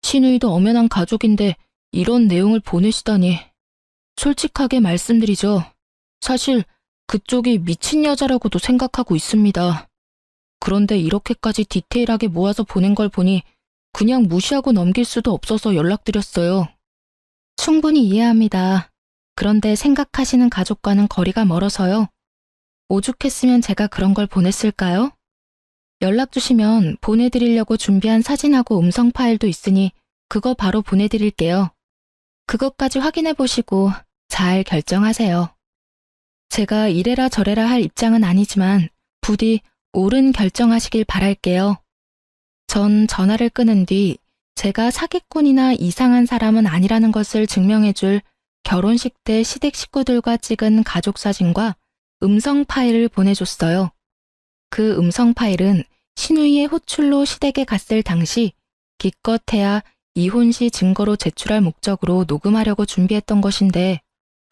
Speaker 1: 신우이도 엄연한 가족인데 이런 내용을 보내시다니. 솔직하게 말씀드리죠. 사실 그쪽이 미친 여자라고도 생각하고 있습니다. 그런데 이렇게까지 디테일하게 모아서 보낸 걸 보니 그냥 무시하고 넘길 수도 없어서 연락드렸어요. 충분히 이해합니다. 그런데 생각하시는 가족과는 거리가 멀어서요. 오죽했으면 제가 그런 걸 보냈을까요? 연락 주시면 보내드리려고 준비한 사진하고 음성 파일도 있으니 그거 바로 보내드릴게요. 그것까지 확인해 보시고 잘 결정하세요. 제가 이래라 저래라 할 입장은 아니지만 부디 옳은 결정하시길 바랄게요. 전 전화를 끊은 뒤 제가 사기꾼이나 이상한 사람은 아니라는 것을 증명해줄 결혼식 때 시댁 식구들과 찍은 가족 사진과 음성 파일을 보내줬어요. 그 음성 파일은 신우이의 호출로 시댁에 갔을 당시 기껏해야 이혼 시 증거로 제출할 목적으로 녹음하려고 준비했던 것인데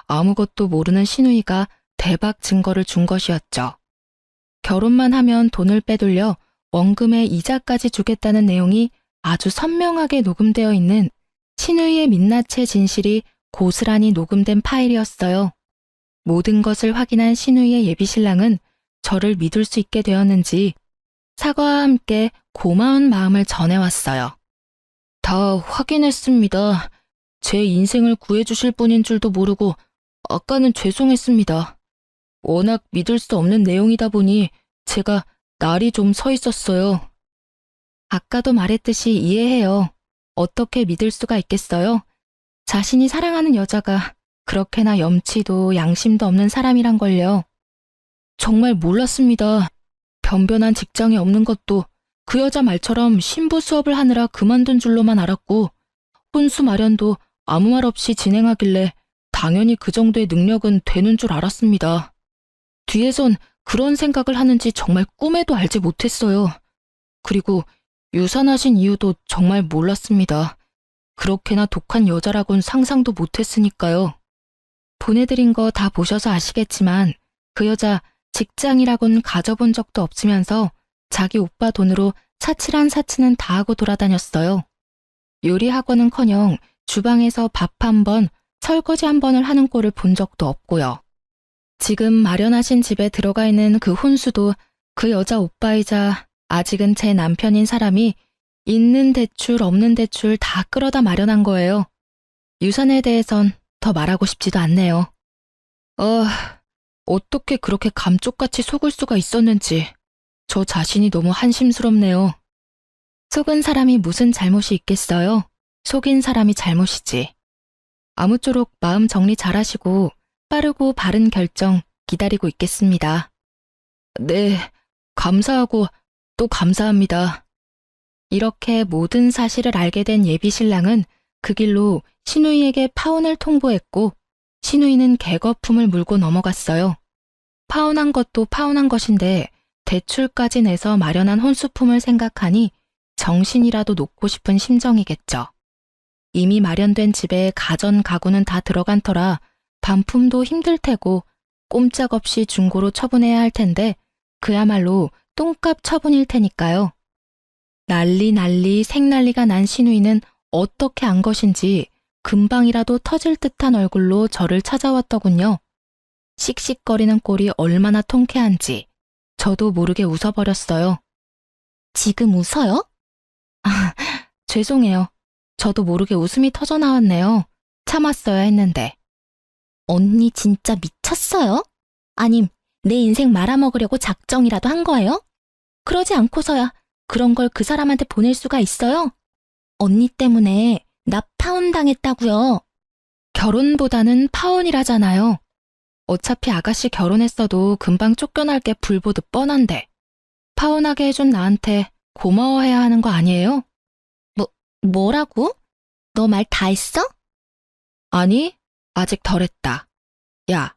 Speaker 1: 아무것도 모르는 신우이가 대박 증거를 준 것이었죠. 결혼만 하면 돈을 빼돌려 원금에 이자까지 주겠다는 내용이 아주 선명하게 녹음되어 있는 신우이의 민낯의 진실이 고스란히 녹음된 파일이었어요. 모든 것을 확인한 신우이의 예비신랑은 저를 믿을 수 있게 되었는지 사과와 함께 고마운 마음을 전해왔어요. 다 확인했습니다. 제 인생을 구해주실 분인 줄도 모르고 아까는 죄송했습니다. 워낙 믿을 수 없는 내용이다 보니 제가 날이 좀 서 있었어요. 아까도 말했듯이 이해해요. 어떻게 믿을 수가 있겠어요? 자신이 사랑하는 여자가 그렇게나 염치도 양심도 없는 사람이란 걸요. 정말 몰랐습니다. 변변한 직장이 없는 것도 그 여자 말처럼 신부 수업을 하느라 그만둔 줄로만 알았고 혼수 마련도 아무 말 없이 진행하길래 당연히 그 정도의 능력은 되는 줄 알았습니다. 뒤에선 그런 생각을 하는지 정말 꿈에도 알지 못했어요. 그리고 유산하신 이유도 정말 몰랐습니다. 그렇게나 독한 여자라곤 상상도 못했으니까요. 보내드린 거 다 보셔서 아시겠지만 그 여자 직장이라곤 가져본 적도 없으면서 자기 오빠 돈으로 사치란 사치는 다 하고 돌아다녔어요. 요리학원은커녕 주방에서 밥 한 번, 설거지 한 번을 하는 꼴을 본 적도 없고요. 지금 마련하신 집에 들어가 있는 그 혼수도 그 여자 오빠이자 아직은 제 남편인 사람이 있는 대출 없는 대출 다 끌어다 마련한 거예요. 유산에 대해선 더 말하고 싶지도 않네요. 어떻게 그렇게 감쪽같이 속을 수가 있었는지 저 자신이 너무 한심스럽네요. 속은 사람이 무슨 잘못이 있겠어요? 속인 사람이 잘못이지. 아무쪼록 마음 정리 잘하시고 빠르고 바른 결정 기다리고 있겠습니다. 네, 감사하고 또 감사합니다. 이렇게 모든 사실을 알게 된 예비 신랑은 그 길로 시누이에게 파혼을 통보했고 시누이는 개거품을 물고 넘어갔어요. 파혼한 것도 파혼한 것인데 대출까지 내서 마련한 혼수품을 생각하니 정신이라도 놓고 싶은 심정이겠죠. 이미 마련된 집에 가전 가구는 다 들어간 터라 반품도 힘들 테고 꼼짝없이 중고로 처분해야 할 텐데 그야말로 똥값 처분일 테니까요. 난리 생난리가 난 시누이는 어떻게 안 것인지 금방이라도 터질 듯한 얼굴로 저를 찾아왔더군요. 씩씩거리는 꼴이 얼마나 통쾌한지 저도 모르게 웃어버렸어요.
Speaker 2: 지금 웃어요?
Speaker 1: 죄송해요. 저도 모르게 웃음이 터져 나왔네요. 참았어야 했는데.
Speaker 2: 언니 진짜 미쳤어요? 아님 내 인생 말아먹으려고 작정이라도 한 거예요? 그러지 않고서야 그런 걸 그 사람한테 보낼 수가 있어요? 언니 때문에 나 파혼당했다고요.
Speaker 1: 결혼보다는 파혼이라잖아요. 어차피 아가씨 결혼했어도 금방 쫓겨날 게 불보듯 뻔한데 파혼하게 해준 나한테 고마워해야 하는 거 아니에요?
Speaker 2: 뭐라고? 너 말 다 했어?
Speaker 1: 아니, 아직 덜 했다. 야,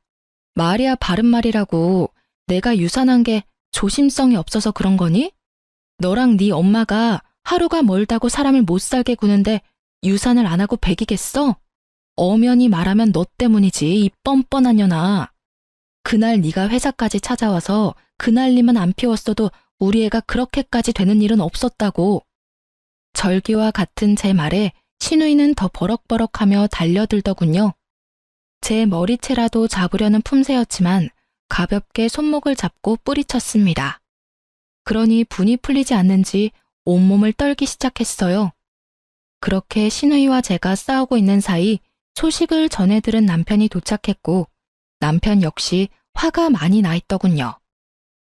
Speaker 1: 말이야 바른 말이라고 내가 유산한 게 조심성이 없어서 그런 거니? 너랑 네 엄마가 하루가 멀다고 사람을 못 살게 구는데 유산을 안 하고 배기겠어? 엄연히 말하면 너 때문이지, 이 뻔뻔한 년아. 그날 네가 회사까지 찾아와서 그 난리만 안 피웠어도 우리 애가 그렇게까지 되는 일은 없었다고. 절기와 같은 제 말에 시누이는 더 버럭버럭하며 달려들더군요. 제 머리채라도 잡으려는 품새였지만 가볍게 손목을 잡고 뿌리쳤습니다. 그러니 분이 풀리지 않는지 온몸을 떨기 시작했어요. 그렇게 시누이와 제가 싸우고 있는 사이 소식을 전해 들은 남편이 도착했고 남편 역시 화가 많이 나 있더군요.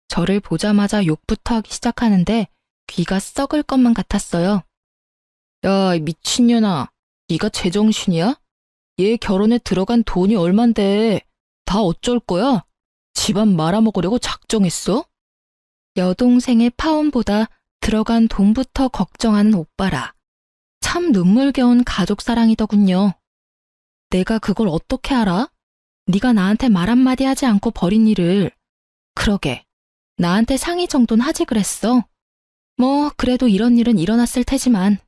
Speaker 1: 저를 보자마자 욕부터 하기 시작하는데 귀가 썩을 것만 같았어요. 야, 이 미친년아. 네가 제정신이야? 얘 결혼에 들어간 돈이 얼만데 다 어쩔 거야? 집안 말아먹으려고 작정했어? 여동생의 파혼보다 들어간 돈부터 걱정하는 오빠라. 참 눈물겨운 가족 사랑이더군요. 내가 그걸 어떻게 알아? 네가 나한테 말 한마디 하지 않고 버린 일을. 그러게, 나한테 상의 정도는 하지 그랬어. 뭐 그래도 이런 일은 일어났을 테지만.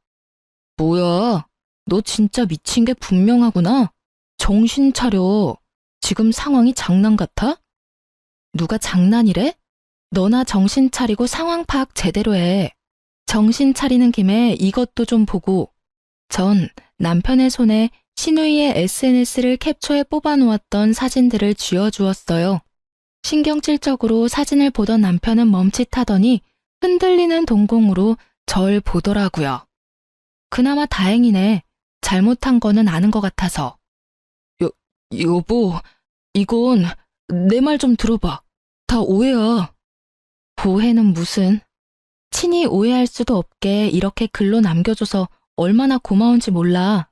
Speaker 1: 뭐야, 너 진짜 미친 게 분명하구나. 정신 차려. 지금 상황이 장난 같아? 누가 장난이래? 너나 정신 차리고 상황 파악 제대로 해. 정신 차리는 김에 이것도 좀 보고. 전 남편의 손에 시누이의 SNS를 캡처해 뽑아놓았던 사진들을 쥐어주었어요. 신경질적으로 사진을 보던 남편은 멈칫하더니 흔들리는 동공으로 절 보더라고요. 그나마 다행이네. 잘못한 거는 아는 것 같아서. 여보, 이건 내 말 좀 들어봐. 다 오해야. 오해는 무슨. 친히 오해할 수도 없게 이렇게 글로 남겨줘서 얼마나 고마운지 몰라.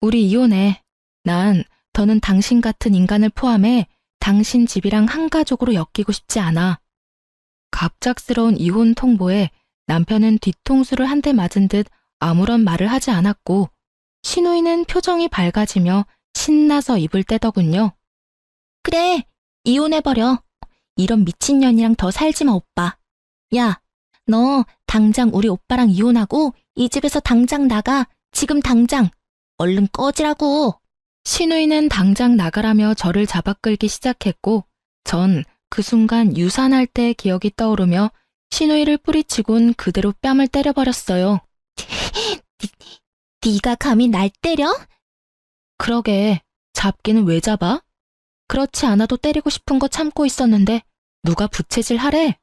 Speaker 1: 우리 이혼해. 난 더는 당신 같은 인간을 포함해 당신 집이랑 한 가족으로 엮이고 싶지 않아. 갑작스러운 이혼 통보에 남편은 뒤통수를 한 대 맞은 듯 아무런 말을 하지 않았고 시누이는 표정이 밝아지며 신나서 입을 떼더군요.
Speaker 2: 그래, 이혼해버려. 이런 미친년이랑 더 살지마, 오빠. 야, 너 당장 우리 오빠랑 이혼하고 이 집에서 당장 나가. 지금 당장. 얼른 꺼지라고.
Speaker 1: 신우이는 당장 나가라며 저를 잡아끌기 시작했고 전 그 순간 유산할 때의 기억이 떠오르며 신우이를 뿌리치곤 그대로 뺨을 때려버렸어요.
Speaker 2: 네가 감히 날 때려?
Speaker 1: 그러게, 잡기는 왜 잡아? 그렇지 않아도 때리고 싶은 거 참고 있었는데 누가 부채질 하래?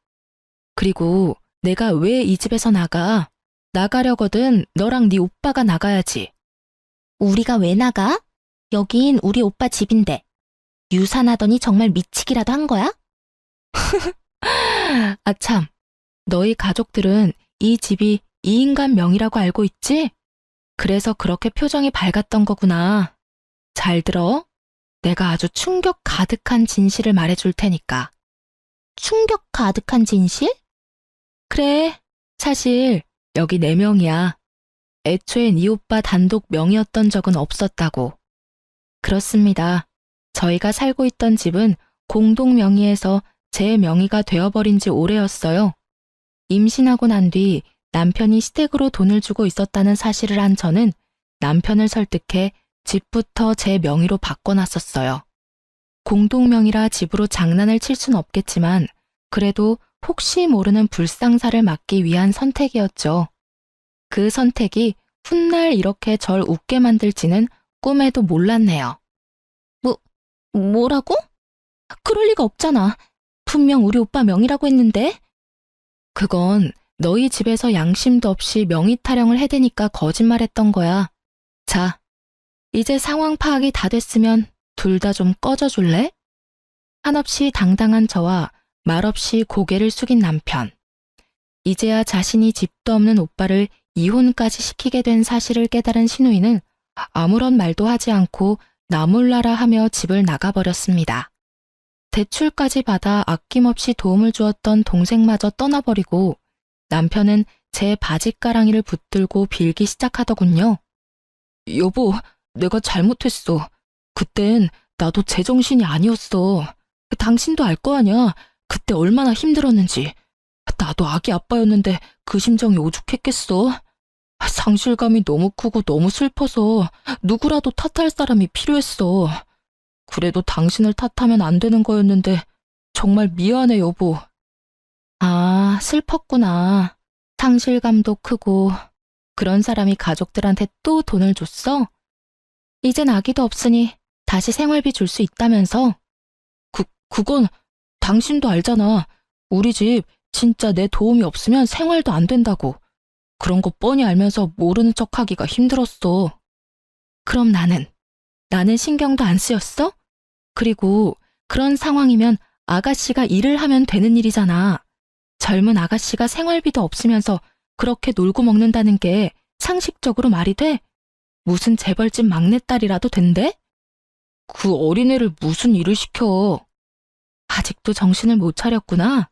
Speaker 1: 그리고 내가 왜 이 집에서 나가? 나가려거든 너랑 네 오빠가 나가야지.
Speaker 2: 우리가 왜 나가? 여긴 우리 오빠 집인데. 유산하더니 정말 미치기라도 한 거야?
Speaker 1: 아참, 너희 가족들은 이 집이 이 인간 명의라고 알고 있지? 그래서 그렇게 표정이 밝았던 거구나. 잘 들어. 내가 아주 충격 가득한 진실을 말해줄 테니까.
Speaker 2: 충격 가득한 진실?
Speaker 1: 그래, 사실 여기 내 명이야. 애초에 네 오빠 단독 명의였던 적은 없었다고. 그렇습니다. 저희가 살고 있던 집은 공동 명의에서 제 명의가 되어버린 지 오래였어요. 임신하고 난 뒤 남편이 시댁으로 돈을 주고 있었다는 사실을 안 저는 남편을 설득해 집부터 제 명의로 바꿔놨었어요. 공동 명의라 집으로 장난을 칠 순 없겠지만 그래도 혹시 모르는 불상사를 막기 위한 선택이었죠. 그 선택이 훗날 이렇게 절 웃게 만들지는 꿈에도 몰랐네요.
Speaker 2: 뭐라고? 그럴 리가 없잖아. 분명 우리 오빠 명의라고 했는데.
Speaker 1: 그건 너희 집에서 양심도 없이 명의 타령을 해대니까 거짓말했던 거야. 자, 이제 상황 파악이 다 됐으면 둘 다 좀 꺼져줄래? 한없이 당당한 저와 말없이 고개를 숙인 남편. 이제야 자신이 집도 없는 오빠를 이혼까지 시키게 된 사실을 깨달은 신우이는 아무런 말도 하지 않고 나 몰라라 하며 집을 나가버렸습니다. 대출까지 받아 아낌없이 도움을 주었던 동생마저 떠나버리고 남편은 제 바짓가랑이를 붙들고 빌기 시작하더군요. 여보, 내가 잘못했어. 그땐 나도 제정신이 아니었어. 당신도 알 거 아냐. 그때 얼마나 힘들었는지. 나도 아기 아빠였는데 그 심정이 오죽했겠어. 상실감이 너무 크고 너무 슬퍼서 누구라도 탓할 사람이 필요했어. 그래도 당신을 탓하면 안 되는 거였는데 정말 미안해, 여보. 아, 슬펐구나. 상실감도 크고 그런 사람이 가족들한테 또 돈을 줬어? 이젠 아기도 없으니 다시 생활비 줄 수 있다면서? 그건 당신도 알잖아. 우리 집 진짜 내 도움이 없으면 생활도 안 된다고. 그런 거 뻔히 알면서 모르는 척하기가 힘들었어. 그럼 나는 신경도 안 쓰였어? 그리고 그런 상황이면 아가씨가 일을 하면 되는 일이잖아. 젊은 아가씨가 생활비도 없으면서 그렇게 놀고 먹는다는 게 상식적으로 말이 돼? 무슨 재벌집 막내딸이라도 된대? 그 어린애를 무슨 일을 시켜. 아직도 정신을 못 차렸구나.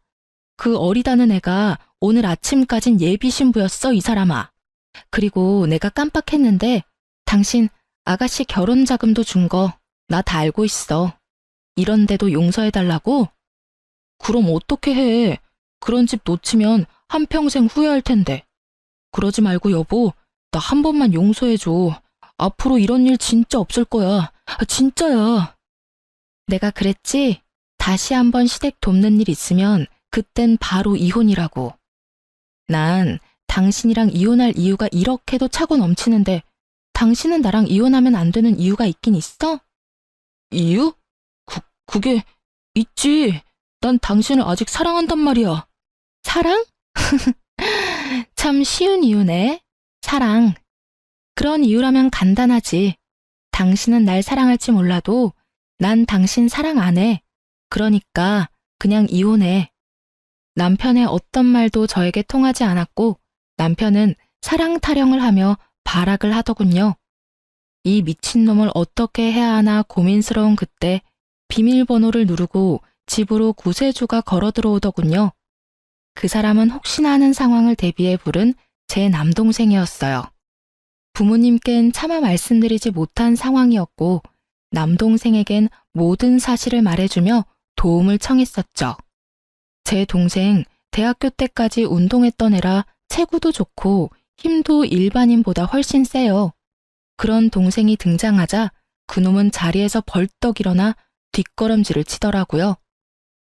Speaker 1: 그 어리다는 애가 오늘 아침까진 예비 신부였어, 이 사람아. 그리고 내가 깜빡했는데 당신 아가씨 결혼 자금도 준 거 나 다 알고 있어. 이런데도 용서해달라고? 그럼 어떻게 해? 그런 집 놓치면 한평생 후회할 텐데. 그러지 말고 여보, 나 한 번만 용서해줘. 앞으로 이런 일 진짜 없을 거야. 진짜야. 내가 그랬지? 다시 한번 시댁 돕는 일 있으면 그땐 바로 이혼이라고. 난 당신이랑 이혼할 이유가 이렇게도 차고 넘치는데 당신은 나랑 이혼하면 안 되는 이유가 있긴 있어? 이유? 그게 있지. 난 당신을 아직 사랑한단 말이야. 사랑? 참 쉬운 이유네. 사랑. 그런 이유라면 간단하지. 당신은 날 사랑할지 몰라도 난 당신 사랑 안 해. 그러니까 그냥 이혼해. 남편의 어떤 말도 저에게 통하지 않았고 남편은 사랑 타령을 하며 발악을 하더군요. 이 미친놈을 어떻게 해야 하나 고민스러운 그때 비밀번호를 누르고 집으로 구세주가 걸어 들어오더군요. 그 사람은 혹시나 하는 상황을 대비해 부른 제 남동생이었어요. 부모님께는 차마 말씀드리지 못한 상황이었고 남동생에겐 모든 사실을 말해주며 도움을 청했었죠. 제 동생 대학교 때까지 운동했던 애라 체구도 좋고 힘도 일반인보다 훨씬 세요. 그런 동생이 등장하자 그놈은 자리에서 벌떡 일어나 뒷걸음질을 치더라고요.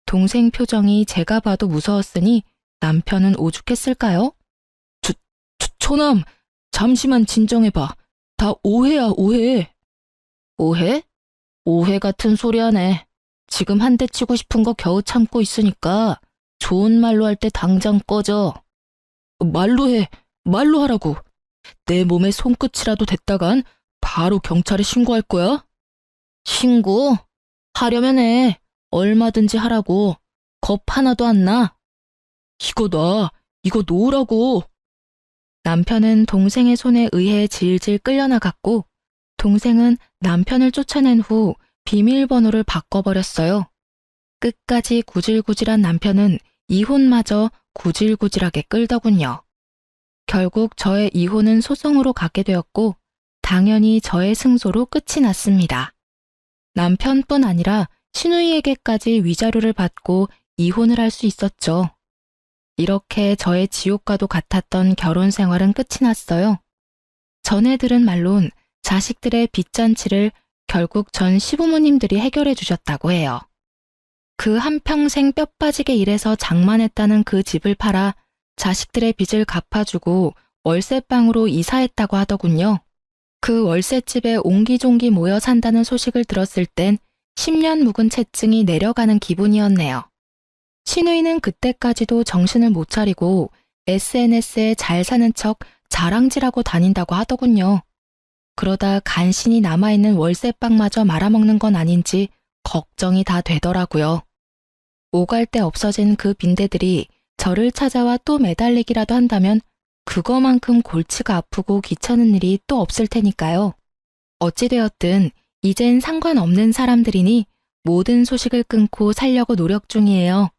Speaker 1: 동생 표정이 제가 봐도 무서웠으니 남편은 오죽했을까요? 초남, 잠시만 진정해봐. 다 오해야, 오해. 오해? 오해 같은 소리 하네. 지금 한 대 치고 싶은 거 겨우 참고 있으니까 좋은 말로 할 때 당장 꺼져. 말로 해. 말로 하라고. 내 몸에 손끝이라도 댔다간 바로 경찰에 신고할 거야? 신고? 하려면 해. 얼마든지 하라고. 겁 하나도 안 나. 이거 놔. 이거 놓으라고. 남편은 동생의 손에 의해 질질 끌려나갔고 동생은 남편을 쫓아낸 후 비밀번호를 바꿔버렸어요. 끝까지 구질구질한 남편은 이혼마저 구질구질하게 끌더군요. 결국 저의 이혼은 소송으로 가게 되었고 당연히 저의 승소로 끝이 났습니다. 남편뿐 아니라 시누이에게까지 위자료를 받고 이혼을 할 수 있었죠. 이렇게 저의 지옥과도 같았던 결혼 생활은 끝이 났어요. 전에 들은 말론 자식들의 빚잔치를 결국 전 시부모님들이 해결해 주셨다고 해요. 그 한평생 뼈 빠지게 일해서 장만했다는 그 집을 팔아 자식들의 빚을 갚아주고 월세방으로 이사했다고 하더군요. 그 월세집에 옹기종기 모여 산다는 소식을 들었을 땐 10년 묵은 채증이 내려가는 기분이었네요. 시누이는 그때까지도 정신을 못 차리고 SNS에 잘 사는 척 자랑질하고 다닌다고 하더군요. 그러다 간신히 남아있는 월세방마저 말아먹는 건 아닌지 걱정이 다 되더라고요. 오갈 데 없어진 그 빈대들이 저를 찾아와 또 매달리기라도 한다면 그거만큼 골치가 아프고 귀찮은 일이 또 없을 테니까요. 어찌되었든 이젠 상관없는 사람들이니 모든 소식을 끊고 살려고 노력 중이에요.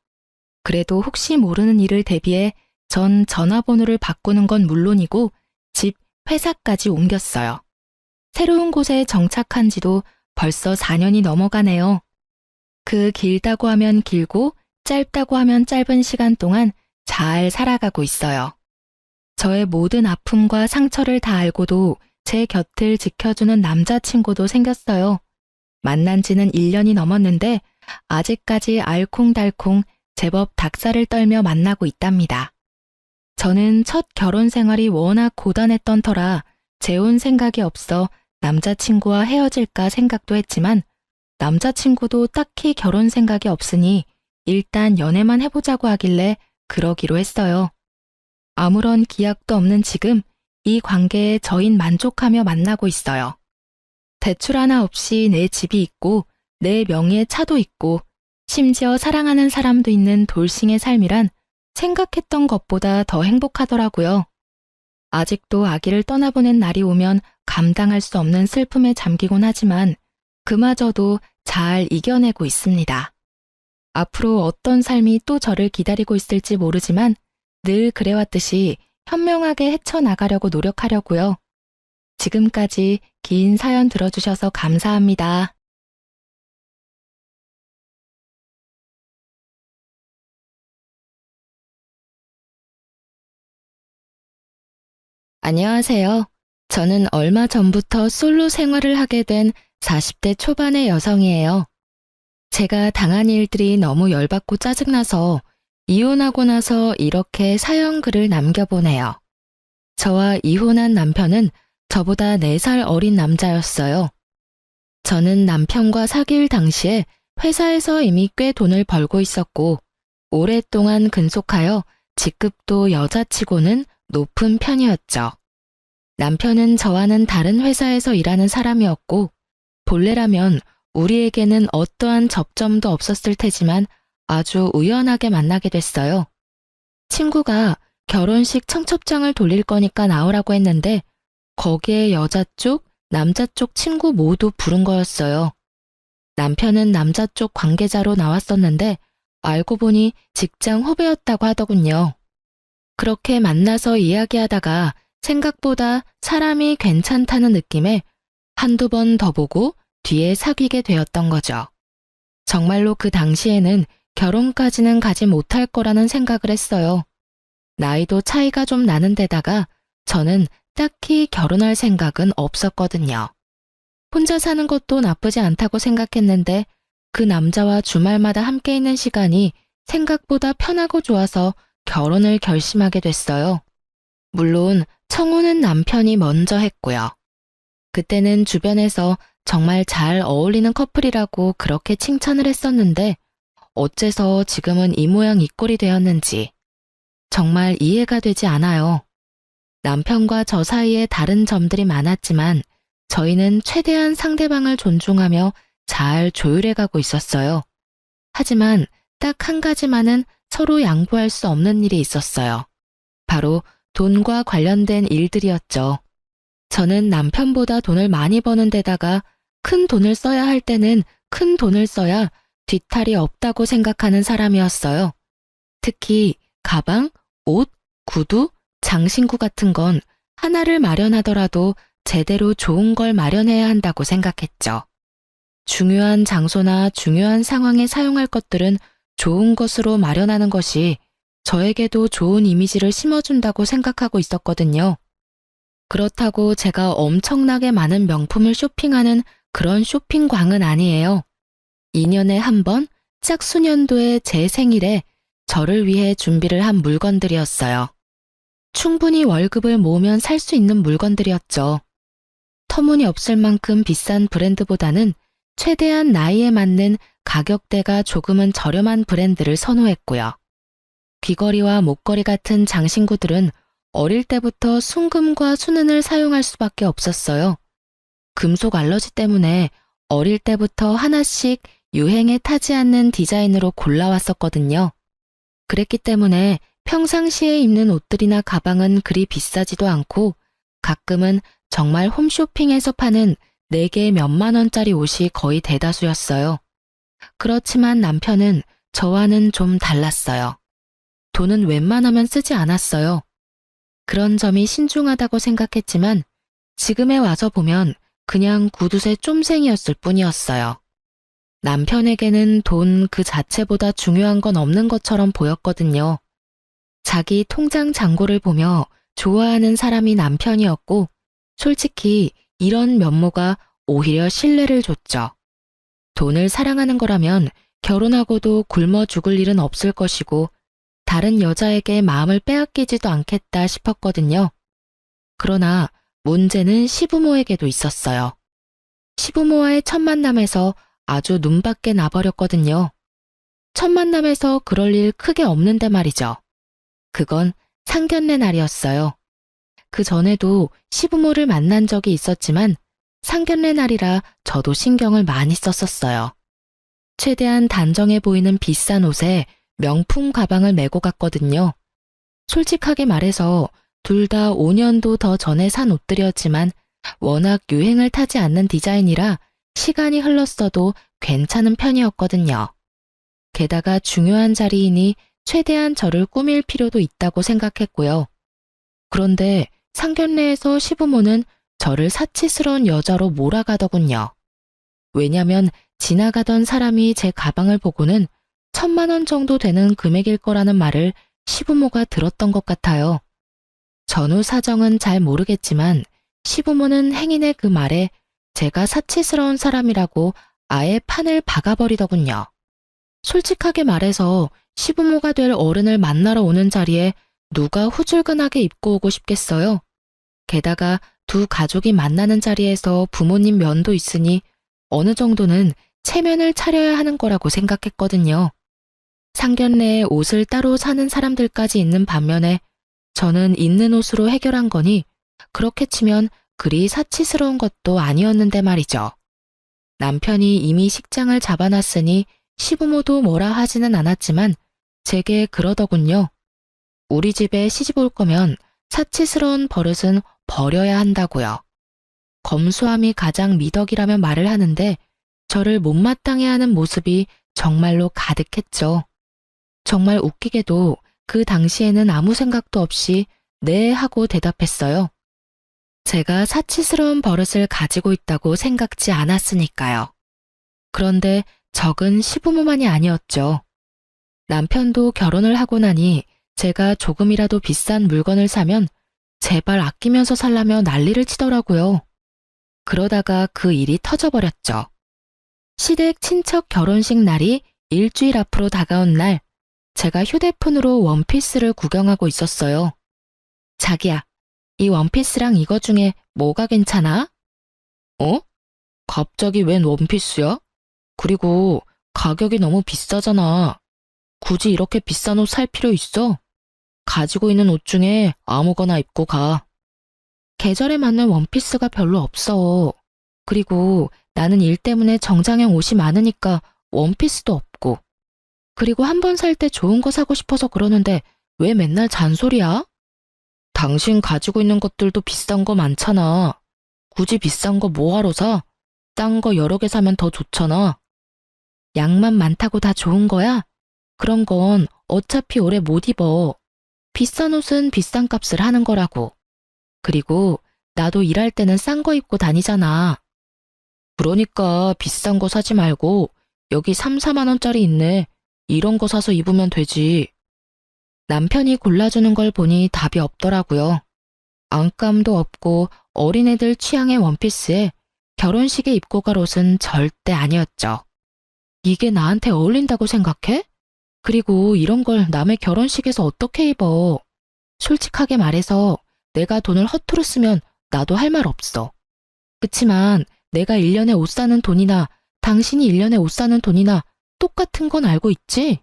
Speaker 1: 그래도 혹시 모르는 일을 대비해 전 전화번호를 바꾸는 건 물론이고 집, 회사까지 옮겼어요. 새로운 곳에 정착한 지도 벌써 4년이 넘어가네요. 그 길다고 하면 길고 짧다고 하면 짧은 시간 동안 잘 살아가고 있어요. 저의 모든 아픔과 상처를 다 알고도 제 곁을 지켜주는 남자친구도 생겼어요. 만난 지는 1년이 넘었는데 아직까지 알콩달콩 제법 닭살을 떨며 만나고 있답니다. 저는 첫 결혼 생활이 워낙 고단했던 터라 재혼 생각이 없어 남자친구와 헤어질까 생각도 했지만 남자친구도 딱히 결혼 생각이 없으니 일단 연애만 해보자고 하길래 그러기로 했어요. 아무런 기약도 없는 지금 이 관계에 저흰 만족하며 만나고 있어요. 대출 하나 없이 내 집이 있고 내 명의의 차도 있고 심지어 사랑하는 사람도 있는 돌싱의 삶이란 생각했던 것보다 더 행복하더라고요. 아직도 아기를 떠나보낸 날이 오면 감당할 수 없는 슬픔에 잠기곤 하지만 그마저도 잘 이겨내고 있습니다. 앞으로 어떤 삶이 또 저를 기다리고 있을지 모르지만 늘 그래왔듯이 현명하게 헤쳐나가려고 노력하려고요. 지금까지 긴 사연 들어주셔서 감사합니다. 안녕하세요. 저는 얼마 전부터 솔로 생활을 하게 된 40대 초반의 여성이에요. 제가 당한 일들이 너무 열받고 짜증나서 이혼하고 나서 이렇게 사연 글을 남겨보네요. 저와 이혼한 남편은 저보다 4살 어린 남자였어요. 저는 남편과 사귈 당시에 회사에서 이미 꽤 돈을 벌고 있었고 오랫동안 근속하여 직급도 여자치고는 높은 편이었죠. 남편은 저와는 다른 회사에서 일하는 사람이었고 본래라면 우리에게는 어떠한 접점도 없었을 테지만 아주 우연하게 만나게 됐어요. 친구가 결혼식 청첩장을 돌릴 거니까 나오라고 했는데 거기에 여자 쪽, 남자 쪽 친구 모두 부른 거였어요. 남편은 남자 쪽 관계자로 나왔었는데 알고 보니 직장 후배였다고 하더군요. 그렇게 만나서 이야기하다가 생각보다 사람이 괜찮다는 느낌에 한두 번 더 보고 뒤에 사귀게 되었던 거죠. 정말로 그 당시에는 결혼까지는 가지 못할 거라는 생각을 했어요. 나이도 차이가 좀 나는 데다가 저는 딱히 결혼할 생각은 없었거든요. 혼자 사는 것도 나쁘지 않다고 생각했는데 그 남자와 주말마다 함께 있는 시간이 생각보다 편하고 좋아서 결혼을 결심하게 됐어요. 물론 청혼은 남편이 먼저 했고요. 그때는 주변에서 정말 잘 어울리는 커플이라고 그렇게 칭찬을 했었는데 어째서 지금은 이 모양 이 꼴이 되었는지 정말 이해가 되지 않아요. 남편과 저 사이에 다른 점들이 많았지만 저희는 최대한 상대방을 존중하며 잘 조율해 가고 있었어요. 하지만 딱 한 가지만은 서로 양보할 수 없는 일이 있었어요. 바로 돈과 관련된 일들이었죠. 저는 남편보다 돈을 많이 버는 데다가 큰 돈을 써야 할 때는 큰 돈을 써야 뒤탈이 없다고 생각하는 사람이었어요. 특히 가방, 옷, 구두, 장신구 같은 건 하나를 마련하더라도 제대로 좋은 걸 마련해야 한다고 생각했죠. 중요한 장소나 중요한 상황에 사용할 것들은 좋은 것으로 마련하는 것이 저에게도 좋은 이미지를 심어준다고 생각하고 있었거든요. 그렇다고 제가 엄청나게 많은 명품을 쇼핑하는 그런 쇼핑광은 아니에요. 2년에 한 번, 짝수년도에 제 생일에 저를 위해 준비를 한 물건들이었어요. 충분히 월급을 모으면 살 수 있는 물건들이었죠. 터무니없을 만큼 비싼 브랜드보다는 최대한 나이에 맞는 가격대가 조금은 저렴한 브랜드를 선호했고요. 귀걸이와 목걸이 같은 장신구들은 어릴 때부터 순금과 순은을 사용할 수밖에 없었어요. 금속 알러지 때문에 어릴 때부터 하나씩 유행에 타지 않는 디자인으로 골라왔었거든요. 그랬기 때문에 평상시에 입는 옷들이나 가방은 그리 비싸지도 않고 가끔은 정말 홈쇼핑에서 파는 4개 몇만 원짜리 옷이 거의 대다수였어요. 그렇지만 남편은 저와는 좀 달랐어요. 돈은 웬만하면 쓰지 않았어요. 그런 점이 신중하다고 생각했지만 지금에 와서 보면 그냥 구두쇠 쫌생이었을 뿐이었어요. 남편에게는 돈 그 자체보다 중요한 건 없는 것처럼 보였거든요. 자기 통장 잔고를 보며 좋아하는 사람이 남편이었고 솔직히 이런 면모가 오히려 신뢰를 줬죠. 돈을 사랑하는 거라면 결혼하고도 굶어 죽을 일은 없을 것이고 다른 여자에게 마음을 빼앗기지도 않겠다 싶었거든요. 그러나 문제는 시부모에게도 있었어요. 시부모와의 첫 만남에서 아주 눈밖에 나버렸거든요. 첫 만남에서 그럴 일 크게 없는데 말이죠. 그건 상견례 날이었어요. 그 전에도 시부모를 만난 적이 있었지만 상견례 날이라 저도 신경을 많이 썼었어요. 최대한 단정해 보이는 비싼 옷에 명품 가방을 메고 갔거든요. 솔직하게 말해서 둘 다 5년도 더 전에 산 옷들이었지만 워낙 유행을 타지 않는 디자인이라 시간이 흘렀어도 괜찮은 편이었거든요. 게다가 중요한 자리이니 최대한 저를 꾸밀 필요도 있다고 생각했고요. 그런데 상견례에서 시부모는 저를 사치스러운 여자로 몰아가더군요. 왜냐면 지나가던 사람이 제 가방을 보고는 1,000만 원 정도 되는 금액일 거라는 말을 시부모가 들었던 것 같아요. 전후 사정은 잘 모르겠지만 시부모는 행인의 그 말에 제가 사치스러운 사람이라고 아예 판을 박아버리더군요. 솔직하게 말해서 시부모가 될 어른을 만나러 오는 자리에 누가 후줄근하게 입고 오고 싶겠어요? 게다가 두 가족이 만나는 자리에서 부모님 면도 있으니 어느 정도는 체면을 차려야 하는 거라고 생각했거든요. 상견례에 옷을 따로 사는 사람들까지 있는 반면에 저는 있는 옷으로 해결한 거니 그렇게 치면 그리 사치스러운 것도 아니었는데 말이죠. 남편이 이미 식장을 잡아놨으니 시부모도 뭐라 하지는 않았지만 제게 그러더군요. 우리 집에 시집 올 거면 사치스러운 버릇은 버려야 한다고요. 검소함이 가장 미덕이라며 말을 하는데 저를 못마땅해 하는 모습이 정말로 가득했죠. 정말 웃기게도 그 당시에는 아무 생각도 없이 네 하고 대답했어요. 제가 사치스러운 버릇을 가지고 있다고 생각지 않았으니까요. 그런데 적은 시부모만이 아니었죠. 남편도 결혼을 하고 나니 제가 조금이라도 비싼 물건을 사면 제발 아끼면서 살라며 난리를 치더라고요. 그러다가 그 일이 터져버렸죠. 시댁 친척 결혼식 날이 일주일 앞으로 다가온 날, 제가 휴대폰으로 원피스를 구경하고 있었어요. 자기야, 이 원피스랑 이거 중에 뭐가 괜찮아? 어? 갑자기 웬 원피스야? 그리고 가격이 너무 비싸잖아. 굳이 이렇게 비싼 옷 살 필요 있어? 가지고 있는 옷 중에 아무거나 입고 가. 계절에 맞는 원피스가 별로 없어. 그리고 나는 일 때문에 정장형 옷이 많으니까 원피스도 없고. 그리고 한 번 살 때 좋은 거 사고 싶어서 그러는데 왜 맨날 잔소리야? 당신 가지고 있는 것들도 비싼 거 많잖아. 굳이 비싼 거 뭐하러 사? 싼 거 여러 개 사면 더 좋잖아. 양만 많다고 다 좋은 거야? 그런 건 어차피 오래 못 입어. 비싼 옷은 비싼 값을 하는 거라고. 그리고 나도 일할 때는 싼 거 입고 다니잖아. 그러니까 비싼 거 사지 말고 여기 3, 4만 원짜리 있네. 이런 거 사서 입으면 되지. 남편이 골라주는 걸 보니 답이 없더라고요. 안감도 없고 어린애들 취향의 원피스에 결혼식에 입고 갈 옷은 절대 아니었죠. 이게 나한테 어울린다고 생각해? 그리고 이런 걸 남의 결혼식에서 어떻게 입어? 솔직하게 말해서 내가 돈을 허투루 쓰면 나도 할 말 없어. 그치만 내가 1년에 옷 사는 돈이나 당신이 1년에 옷 사는 돈이나 똑같은 건 알고 있지?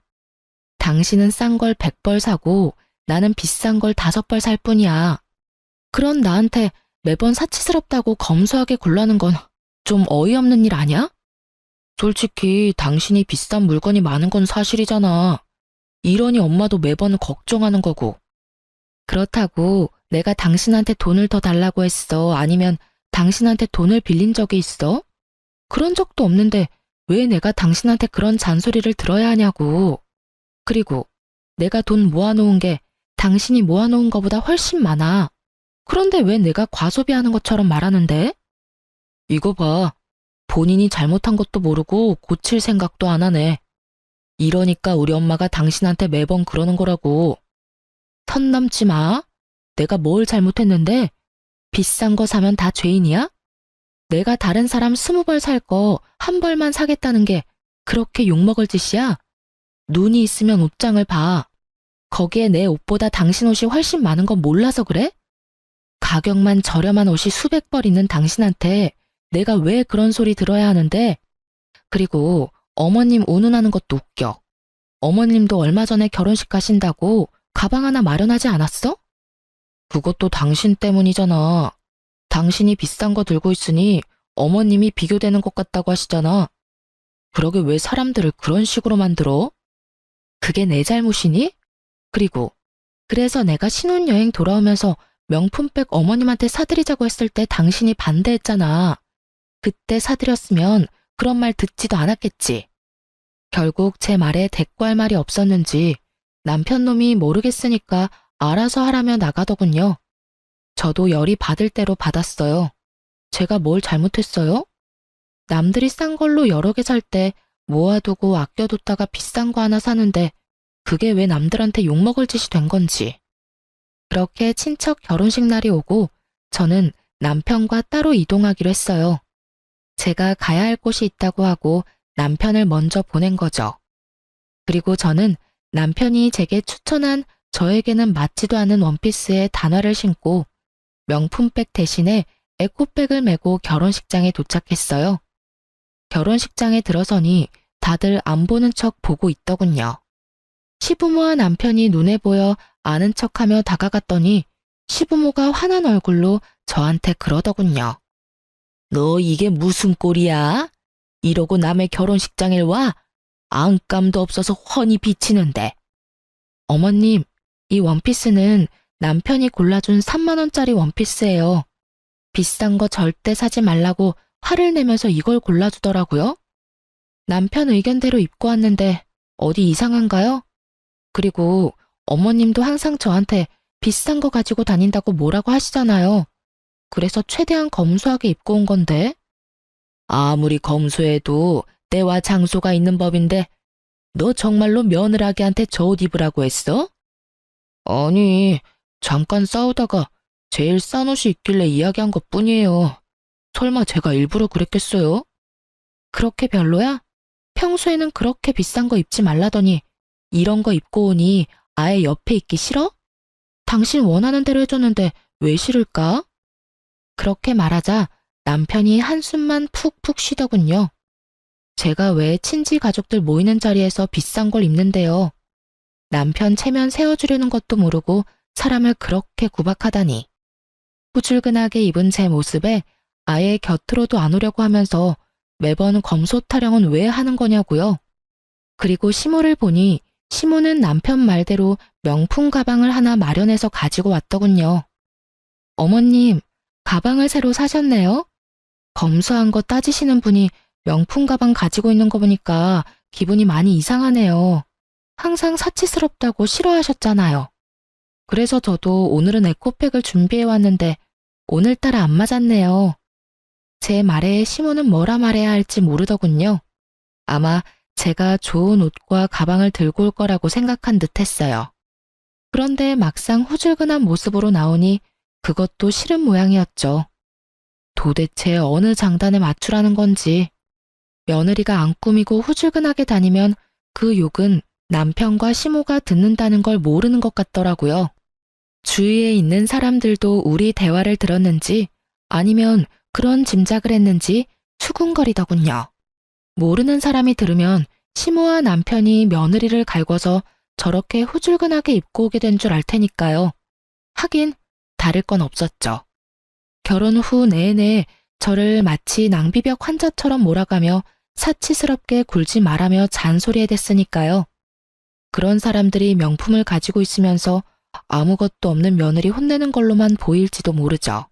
Speaker 1: 당신은 싼 걸 100벌 사고 나는 비싼 걸 5벌 살 뿐이야. 그런 나한테 매번 사치스럽다고 검소하게 굴라는 건 좀 어이없는 일 아니야? 솔직히 당신이 비싼 물건이 많은 건 사실이잖아. 이러니 엄마도 매번 걱정하는 거고. 그렇다고 내가 당신한테 돈을 더 달라고 했어? 아니면 당신한테 돈을 빌린 적이 있어? 그런 적도 없는데 왜 내가 당신한테 그런 잔소리를 들어야 하냐고. 그리고 내가 돈 모아놓은 게 당신이 모아놓은 거보다 훨씬 많아. 그런데 왜 내가 과소비하는 것처럼 말하는데? 이거 봐. 본인이 잘못한 것도 모르고 고칠 생각도 안 하네. 이러니까 우리 엄마가 당신한테 매번 그러는 거라고. 선 넘지 마. 내가 뭘 잘못했는데? 비싼 거 사면 다 죄인이야? 내가 다른 사람 20벌 살 거 한 벌만 사겠다는 게 그렇게 욕먹을 짓이야? 눈이 있으면 옷장을 봐. 거기에 내 옷보다 당신 옷이 훨씬 많은 건 몰라서 그래? 가격만 저렴한 옷이 수백 벌 있는 당신한테 내가 왜 그런 소리 들어야 하는데? 그리고 어머님 운운하는 것도 웃겨. 어머님도 얼마 전에 결혼식 가신다고 가방 하나 마련하지 않았어? 그것도 당신 때문이잖아. 당신이 비싼 거 들고 있으니 어머님이 비교되는 것 같다고 하시잖아. 그러게 왜 사람들을 그런 식으로 만들어? 그게 내 잘못이니? 그리고 그래서 내가 신혼여행 돌아오면서 명품백 어머님한테 사드리자고 했을 때 당신이 반대했잖아. 그때 사드렸으면 그런 말 듣지도 않았겠지. 결국 제 말에 대꾸할 말이 없었는지 남편 놈이 모르겠으니까 알아서 하라며 나가더군요. 저도 열이 받을 대로 받았어요. 제가 뭘 잘못했어요? 남들이 싼 걸로 여러 개 살 때 모아두고 아껴뒀다가 비싼 거 하나 사는데 그게 왜 남들한테 욕먹을 짓이 된 건지. 그렇게 친척 결혼식 날이 오고 저는 남편과 따로 이동하기로 했어요. 제가 가야 할 곳이 있다고 하고 남편을 먼저 보낸 거죠. 그리고 저는 남편이 제게 추천한 저에게는 맞지도 않은 원피스에 단화를 신고 명품백 대신에 에코백을 메고 결혼식장에 도착했어요. 결혼식장에 들어서니 다들 안 보는 척 보고 있더군요. 시부모와 남편이 눈에 보여 아는 척하며 다가갔더니 시부모가 환한 얼굴로 저한테 그러더군요. 너 이게 무슨 꼴이야? 이러고 남의 결혼식장에 와? 안감도 없어서 훤히 비치는데. 어머님, 이 원피스는 남편이 골라준 3만 원짜리 원피스예요. 비싼 거 절대 사지 말라고 화를 내면서 이걸 골라주더라고요. 남편 의견대로 입고 왔는데 어디 이상한가요? 그리고 어머님도 항상 저한테 비싼 거 가지고 다닌다고 뭐라고 하시잖아요.
Speaker 2: 그래서 최대한 검소하게 입고 온 건데. 아무리 검소해도 때와 장소가 있는 법인데 너 정말로 며느라기한테 저 옷 입으라고 했어? 아니, 잠깐 싸우다가 제일 싼 옷이 있길래 이야기한 것뿐이에요. 설마 제가 일부러 그랬겠어요? 그렇게 별로야? 평소에는 그렇게 비싼 거 입지 말라더니 이런 거 입고 오니 아예 옆에 있기 싫어? 당신 원하는 대로 해줬는데 왜 싫을까? 그렇게 말하자 남편이 한숨만 푹푹 쉬더군요. 제가 왜 친지 가족들 모이는 자리에서 비싼 걸 입는데요. 남편 체면 세워주려는 것도 모르고 사람을 그렇게 구박하다니. 후줄근하게 입은 제 모습에 아예 곁으로도 안 오려고 하면서 매번 검소 타령은 왜 하는 거냐고요. 그리고 시모를 보니 시모는 남편 말대로 명품 가방을 하나 마련해서 가지고 왔더군요. 어머님, 가방을 새로 사셨네요? 검소한 거 따지시는 분이 명품 가방 가지고 있는 거 보니까 기분이 많이 이상하네요. 항상 사치스럽다고 싫어하셨잖아요. 그래서 저도 오늘은 에코백을 준비해 왔는데 오늘따라 안 맞았네요. 제 말에 시모는 뭐라 말해야 할지 모르더군요. 아마 제가 좋은 옷과 가방을 들고 올 거라고 생각한 듯 했어요. 그런데 막상 후줄근한 모습으로 나오니 그것도 싫은 모양이었죠. 도대체 어느 장단에 맞추라는 건지. 며느리가 안 꾸미고 후줄근하게 다니면 그 욕은 남편과 시모가 듣는다는 걸 모르는 것 같더라고요. 주위에 있는 사람들도 우리 대화를 들었는지 아니면 그런 짐작을 했는지 수군거리더군요. 모르는 사람이 들으면 시모와 남편이 며느리를 갈궈서 저렇게 후줄근하게 입고 오게 된 줄 알 테니까요. 하긴 다를 건 없었죠. 결혼 후 내내 저를 마치 낭비벽 환자처럼 몰아가며 사치스럽게 굴지 말라며 잔소리해댔으니까요. 그런 사람들이 명품을 가지고 있으면서 아무것도 없는 며느리 혼내는 걸로만 보일지도 모르죠.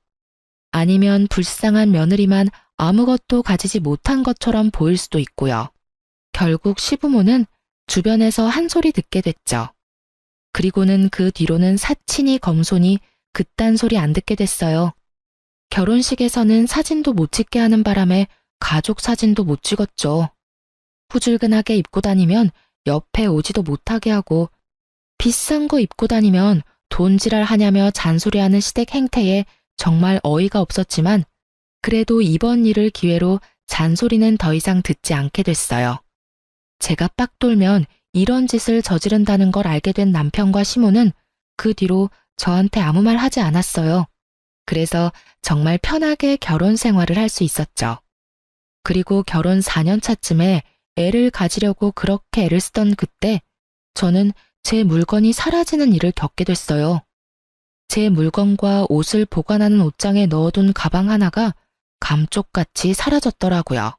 Speaker 2: 아니면 불쌍한 며느리만 아무것도 가지지 못한 것처럼 보일 수도 있고요. 결국 시부모는 주변에서 한 소리 듣게 됐죠. 그리고는 그 뒤로는 사치니 검소니 그딴 소리 안 듣게 됐어요. 결혼식에서는 사진도 못 찍게 하는 바람에 가족 사진도 못 찍었죠. 후줄근하게 입고 다니면 옆에 오지도 못하게 하고 비싼 거 입고 다니면 돈지랄 하냐며 잔소리하는 시댁 행태에 정말 어이가 없었지만 그래도 이번 일을 기회로 잔소리는 더 이상 듣지 않게 됐어요. 제가 빡 돌면 이런 짓을 저지른다는 걸 알게 된 남편과 시모는 그 뒤로 저한테 아무 말 하지 않았어요. 그래서 정말 편하게 결혼 생활을 할 수 있었죠. 그리고 결혼 4년 차쯤에 애를 가지려고 그렇게 애를 쓰던 그때 저는 제 물건이 사라지는 일을 겪게 됐어요. 제 물건과 옷을 보관하는 옷장에 넣어둔 가방 하나가 감쪽같이 사라졌더라고요.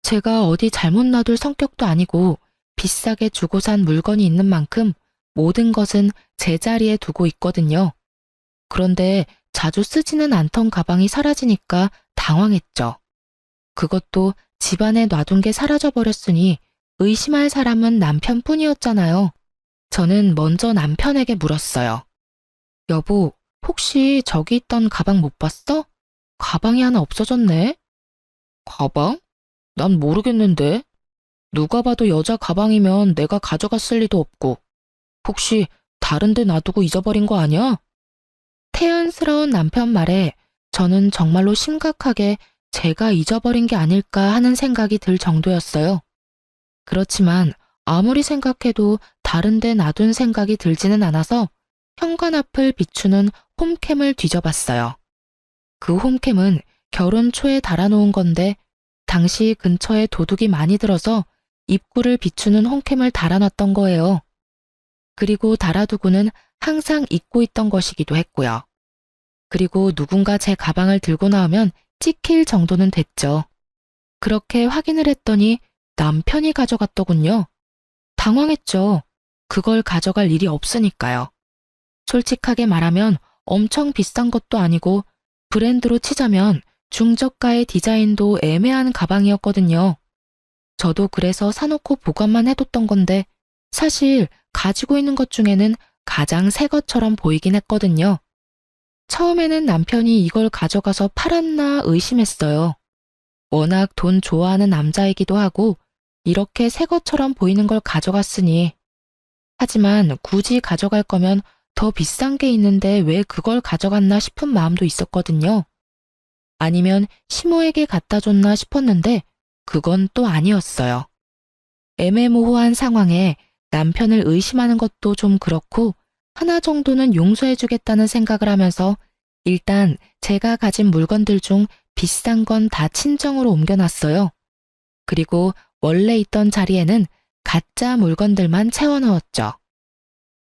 Speaker 2: 제가 어디 잘못 놔둘 성격도 아니고 비싸게 주고 산 물건이 있는 만큼 모든 것은 제자리에 두고 있거든요. 그런데 자주 쓰지는 않던 가방이 사라지니까 당황했죠. 그것도 집안에 놔둔 게 사라져버렸으니 의심할 사람은 남편뿐이었잖아요. 저는 먼저 남편에게 물었어요. 여보, 혹시 저기 있던 가방 못 봤어? 가방이 하나 없어졌네. 가방? 난 모르겠는데. 누가 봐도 여자 가방이면 내가 가져갔을 리도 없고. 혹시 다른 데 놔두고 잊어버린 거 아니야? 태연스러운 남편 말에 저는 정말로 심각하게 제가 잊어버린 게 아닐까 하는 생각이 들 정도였어요. 그렇지만 아무리 생각해도 다른 데 놔둔 생각이 들지는 않아서 현관 앞을 비추는 홈캠을 뒤져봤어요. 그 홈캠은 결혼 초에 달아놓은 건데 당시 근처에 도둑이 많이 들어서 입구를 비추는 홈캠을 달아놨던 거예요. 그리고 달아두고는 항상 잊고 있던 것이기도 했고요. 그리고 누군가 제 가방을 들고 나오면 찍힐 정도는 됐죠. 그렇게 확인을 했더니 남편이 가져갔더군요. 당황했죠. 그걸 가져갈 일이 없으니까요. 솔직하게 말하면 엄청 비싼 것도 아니고 브랜드로 치자면 중저가의 디자인도 애매한 가방이었거든요. 저도 그래서 사놓고 보관만 해뒀던 건데 사실 가지고 있는 것 중에는 가장 새 것처럼 보이긴 했거든요.
Speaker 1: 처음에는 남편이 이걸 가져가서 팔았나 의심했어요. 워낙 돈 좋아하는 남자이기도 하고 이렇게 새 것처럼 보이는 걸 가져갔으니. 하지만 굳이 가져갈 거면 더 비싼 게 있는데 왜 그걸 가져갔나 싶은 마음도 있었거든요. 아니면 시모에게 갖다 줬나 싶었는데 그건 또 아니었어요. 애매모호한 상황에 남편을 의심하는 것도 좀 그렇고 하나 정도는 용서해주겠다는 생각을 하면서 일단 제가 가진 물건들 중 비싼 건 다 친정으로 옮겨놨어요. 그리고 원래 있던 자리에는 가짜 물건들만 채워넣었죠.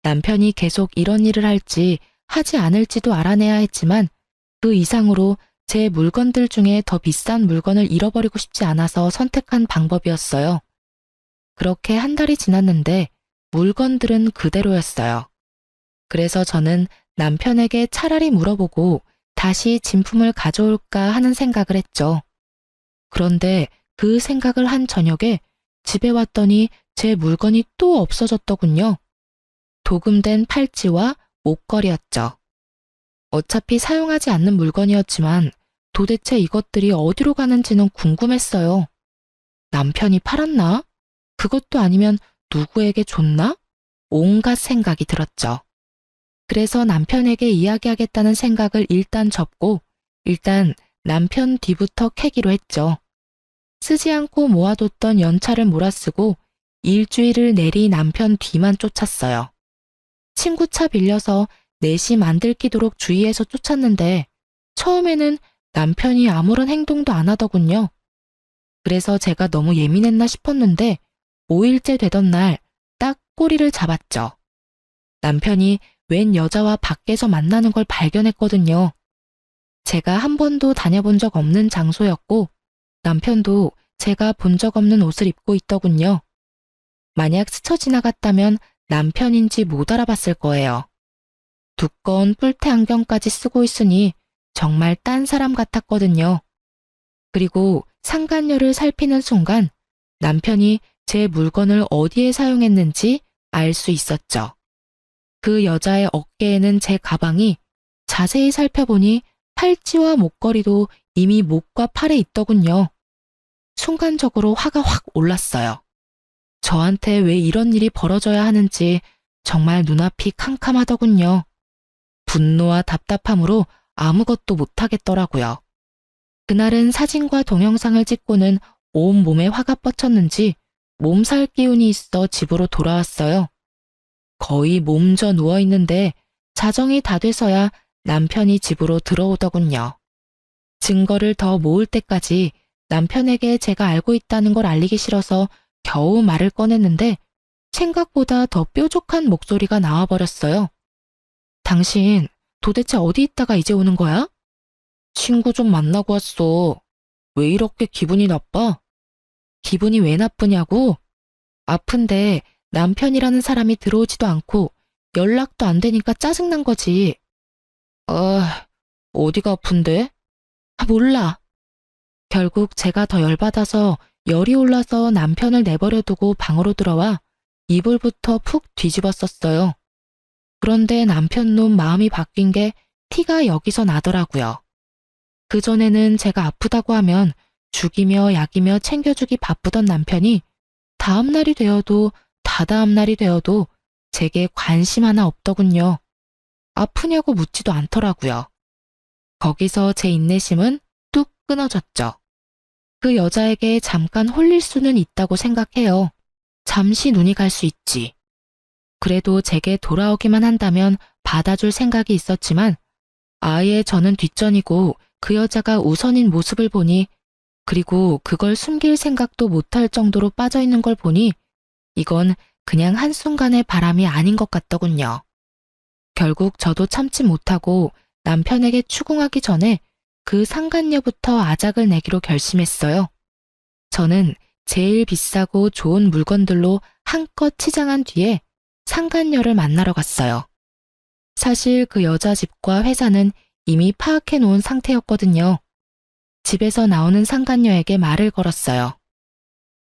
Speaker 1: 남편이 계속 이런 일을 할지 하지 않을지도 알아내야 했지만 그 이상으로 제 물건들 중에 더 비싼 물건을 잃어버리고 싶지 않아서 선택한 방법이었어요. 그렇게 한 달이 지났는데 물건들은 그대로였어요. 그래서 저는 남편에게 차라리 물어보고 다시 진품을 가져올까 하는 생각을 했죠. 그런데 그 생각을 한 저녁에 집에 왔더니 제 물건이 또 없어졌더군요. 도금된 팔찌와 목걸이였죠. 어차피 사용하지 않는 물건이었지만 도대체 이것들이 어디로 가는지는 궁금했어요. 남편이 팔았나? 그것도 아니면 누구에게 줬나? 온갖 생각이 들었죠. 그래서 남편에게 이야기하겠다는 생각을 일단 접고 일단 남편 뒤부터 캐기로 했죠. 쓰지 않고 모아뒀던 연차를 몰아쓰고 일주일을 내리 남편 뒤만 쫓았어요. 친구 차 빌려서 내심 안 들키도록 주의해서 쫓았는데 처음에는 남편이 아무런 행동도 안 하더군요. 그래서 제가 너무 예민했나 싶었는데 5일째 되던 날 딱 꼬리를 잡았죠. 남편이 웬 여자와 밖에서 만나는 걸 발견했거든요. 제가 한 번도 다녀본 적 없는 장소였고 남편도 제가 본 적 없는 옷을 입고 있더군요. 만약 스쳐 지나갔다면 남편인지 못 알아봤을 거예요. 두꺼운 뿔테 안경까지 쓰고 있으니 정말 딴 사람 같았거든요. 그리고 상간녀를 살피는 순간 남편이 제 물건을 어디에 사용했는지 알 수 있었죠. 그 여자의 어깨에는 제 가방이 자세히 살펴보니 팔찌와 목걸이도 이미 목과 팔에 있더군요. 순간적으로 화가 확 올랐어요. 저한테 왜 이런 일이 벌어져야 하는지 정말 눈앞이 캄캄하더군요. 분노와 답답함으로 아무것도 못하겠더라고요. 그날은 사진과 동영상을 찍고는 온몸에 화가 뻗쳤는지 몸살 기운이 있어 집으로 돌아왔어요. 거의 몸져 누워있는데 자정이 다 돼서야 남편이 집으로 들어오더군요. 증거를 더 모을 때까지 남편에게 제가 알고 있다는 걸 알리기 싫어서 겨우 말을 꺼냈는데 생각보다 더 뾰족한 목소리가 나와버렸어요. 당신 도대체 어디 있다가 이제 오는 거야? 친구 좀 만나고 왔어. 왜 이렇게 기분이 나빠? 기분이 왜 나쁘냐고? 아픈데 남편이라는 사람이 들어오지도 않고 연락도 안 되니까 짜증난 거지. 어디가 아픈데? 몰라. 결국 제가 더 열받아서 열이 올라서 남편을 내버려두고 방으로 들어와 이불부터 푹 뒤집었었어요. 그런데 남편 놈 마음이 바뀐 게 티가 여기서 나더라고요. 그전에는 제가 아프다고 하면 죽이며 약이며 챙겨주기 바쁘던 남편이 다음 날이 되어도 다다음 날이 되어도 제게 관심 하나 없더군요. 아프냐고 묻지도 않더라고요. 거기서 제 인내심은 뚝 끊어졌죠. 그 여자에게 잠깐 홀릴 수는 있다고 생각해요. 잠시 눈이 갈 수 있지. 그래도 제게 돌아오기만 한다면 받아줄 생각이 있었지만 아예 저는 뒷전이고 그 여자가 우선인 모습을 보니 그리고 그걸 숨길 생각도 못할 정도로 빠져있는 걸 보니 이건 그냥 한순간의 바람이 아닌 것 같더군요. 결국 저도 참지 못하고 남편에게 추궁하기 전에 그 상간녀부터 아작을 내기로 결심했어요. 저는 제일 비싸고 좋은 물건들로 한껏 치장한 뒤에 상간녀를 만나러 갔어요. 사실 그 여자 집과 회사는 이미 파악해 놓은 상태였거든요. 집에서 나오는 상간녀에게 말을 걸었어요.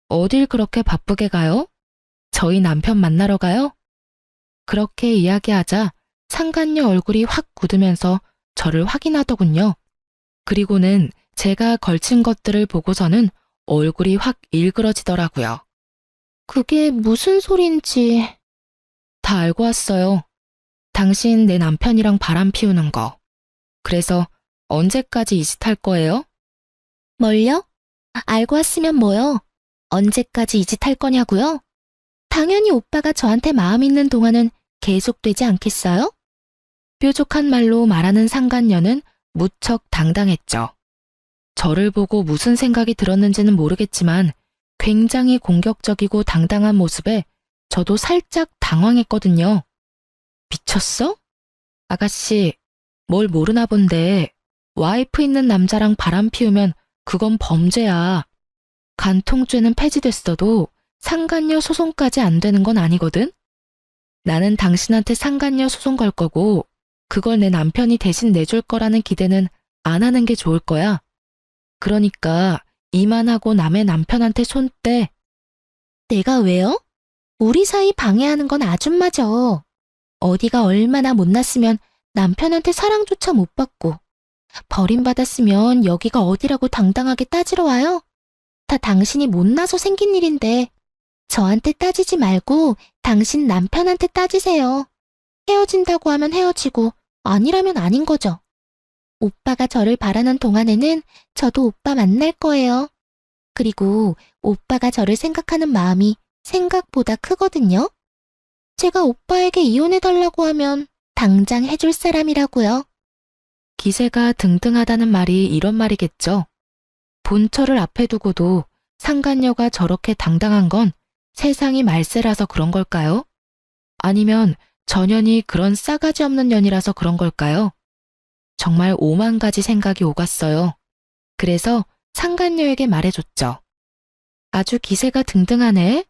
Speaker 1: 어딜 그렇게 바쁘게 가요? 저희 남편 만나러 가요? 그렇게 이야기하자 상간녀 얼굴이 확 굳으면서 저를 확인하더군요. 그리고는 제가 걸친 것들을 보고서는 얼굴이 확 일그러지더라고요.
Speaker 2: 그게 무슨 소린지.
Speaker 1: 다 알고 왔어요. 당신 내 남편이랑 바람 피우는 거. 그래서 언제까지 이 짓 할 거예요?
Speaker 2: 뭘요? 알고 왔으면 뭐요? 언제까지 이 짓 할 거냐고요? 당연히 오빠가 저한테 마음 있는 동안은 계속되지 않겠어요?
Speaker 1: 뾰족한 말로 말하는 상간녀는 무척 당당했죠. 저를 보고 무슨 생각이 들었는지는 모르겠지만 굉장히 공격적이고 당당한 모습에 저도 살짝 당황했거든요. 미쳤어? 아가씨, 뭘 모르나 본데 와이프 있는 남자랑 바람 피우면 그건 범죄야. 간통죄는 폐지됐어도 상간녀 소송까지 안 되는 건 아니거든? 나는 당신한테 상간녀 소송 걸 거고 그걸 내 남편이 대신 내줄 거라는 기대는 안 하는 게 좋을 거야. 그러니까 이만하고 남의 남편한테 손 떼.
Speaker 2: 내가 왜요? 우리 사이 방해하는 건 아줌마죠. 어디가 얼마나 못났으면 남편한테 사랑조차 못 받고 버림받았으면 여기가 어디라고 당당하게 따지러 와요? 다 당신이 못나서 생긴 일인데 저한테 따지지 말고 당신 남편한테 따지세요. 헤어진다고 하면 헤어지고 아니라면 아닌 거죠. 오빠가 저를 바라는 동안에는 저도 오빠 만날 거예요. 그리고 오빠가 저를 생각하는 마음이 생각보다 크거든요. 제가 오빠에게 이혼해달라고 하면 당장 해줄 사람이라고요.
Speaker 1: 기세가 등등하다는 말이 이런 말이겠죠. 본처를 앞에 두고도 상간녀가 저렇게 당당한 건 세상이 말세라서 그런 걸까요? 아니면 전연이 그런 싸가지 없는 년이라서 그런 걸까요? 정말 오만 가지 생각이 오갔어요. 그래서 상간녀에게 말해줬죠. 아주 기세가 등등하네.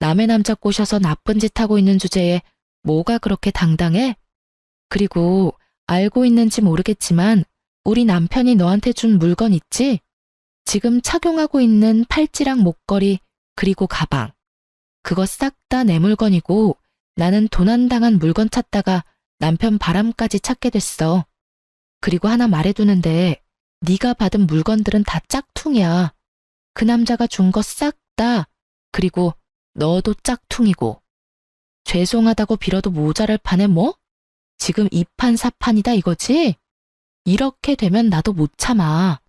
Speaker 1: 남의 남자 꼬셔서 나쁜 짓 하고 있는 주제에 뭐가 그렇게 당당해? 그리고 알고 있는지 모르겠지만 우리 남편이 너한테 준 물건 있지? 지금 착용하고 있는 팔찌랑 목걸이 그리고 가방. 그거 싹 다 내 물건이고 나는 도난당한 물건 찾다가 남편 바람까지 찾게 됐어. 그리고 하나 말해두는데 네가 받은 물건들은 다 짝퉁이야. 그 남자가 준 거 싹 다. 그리고 너도 짝퉁이고. 죄송하다고 빌어도 모자랄 판에 뭐? 지금 이판사판이다 이거지? 이렇게 되면 나도 못 참아.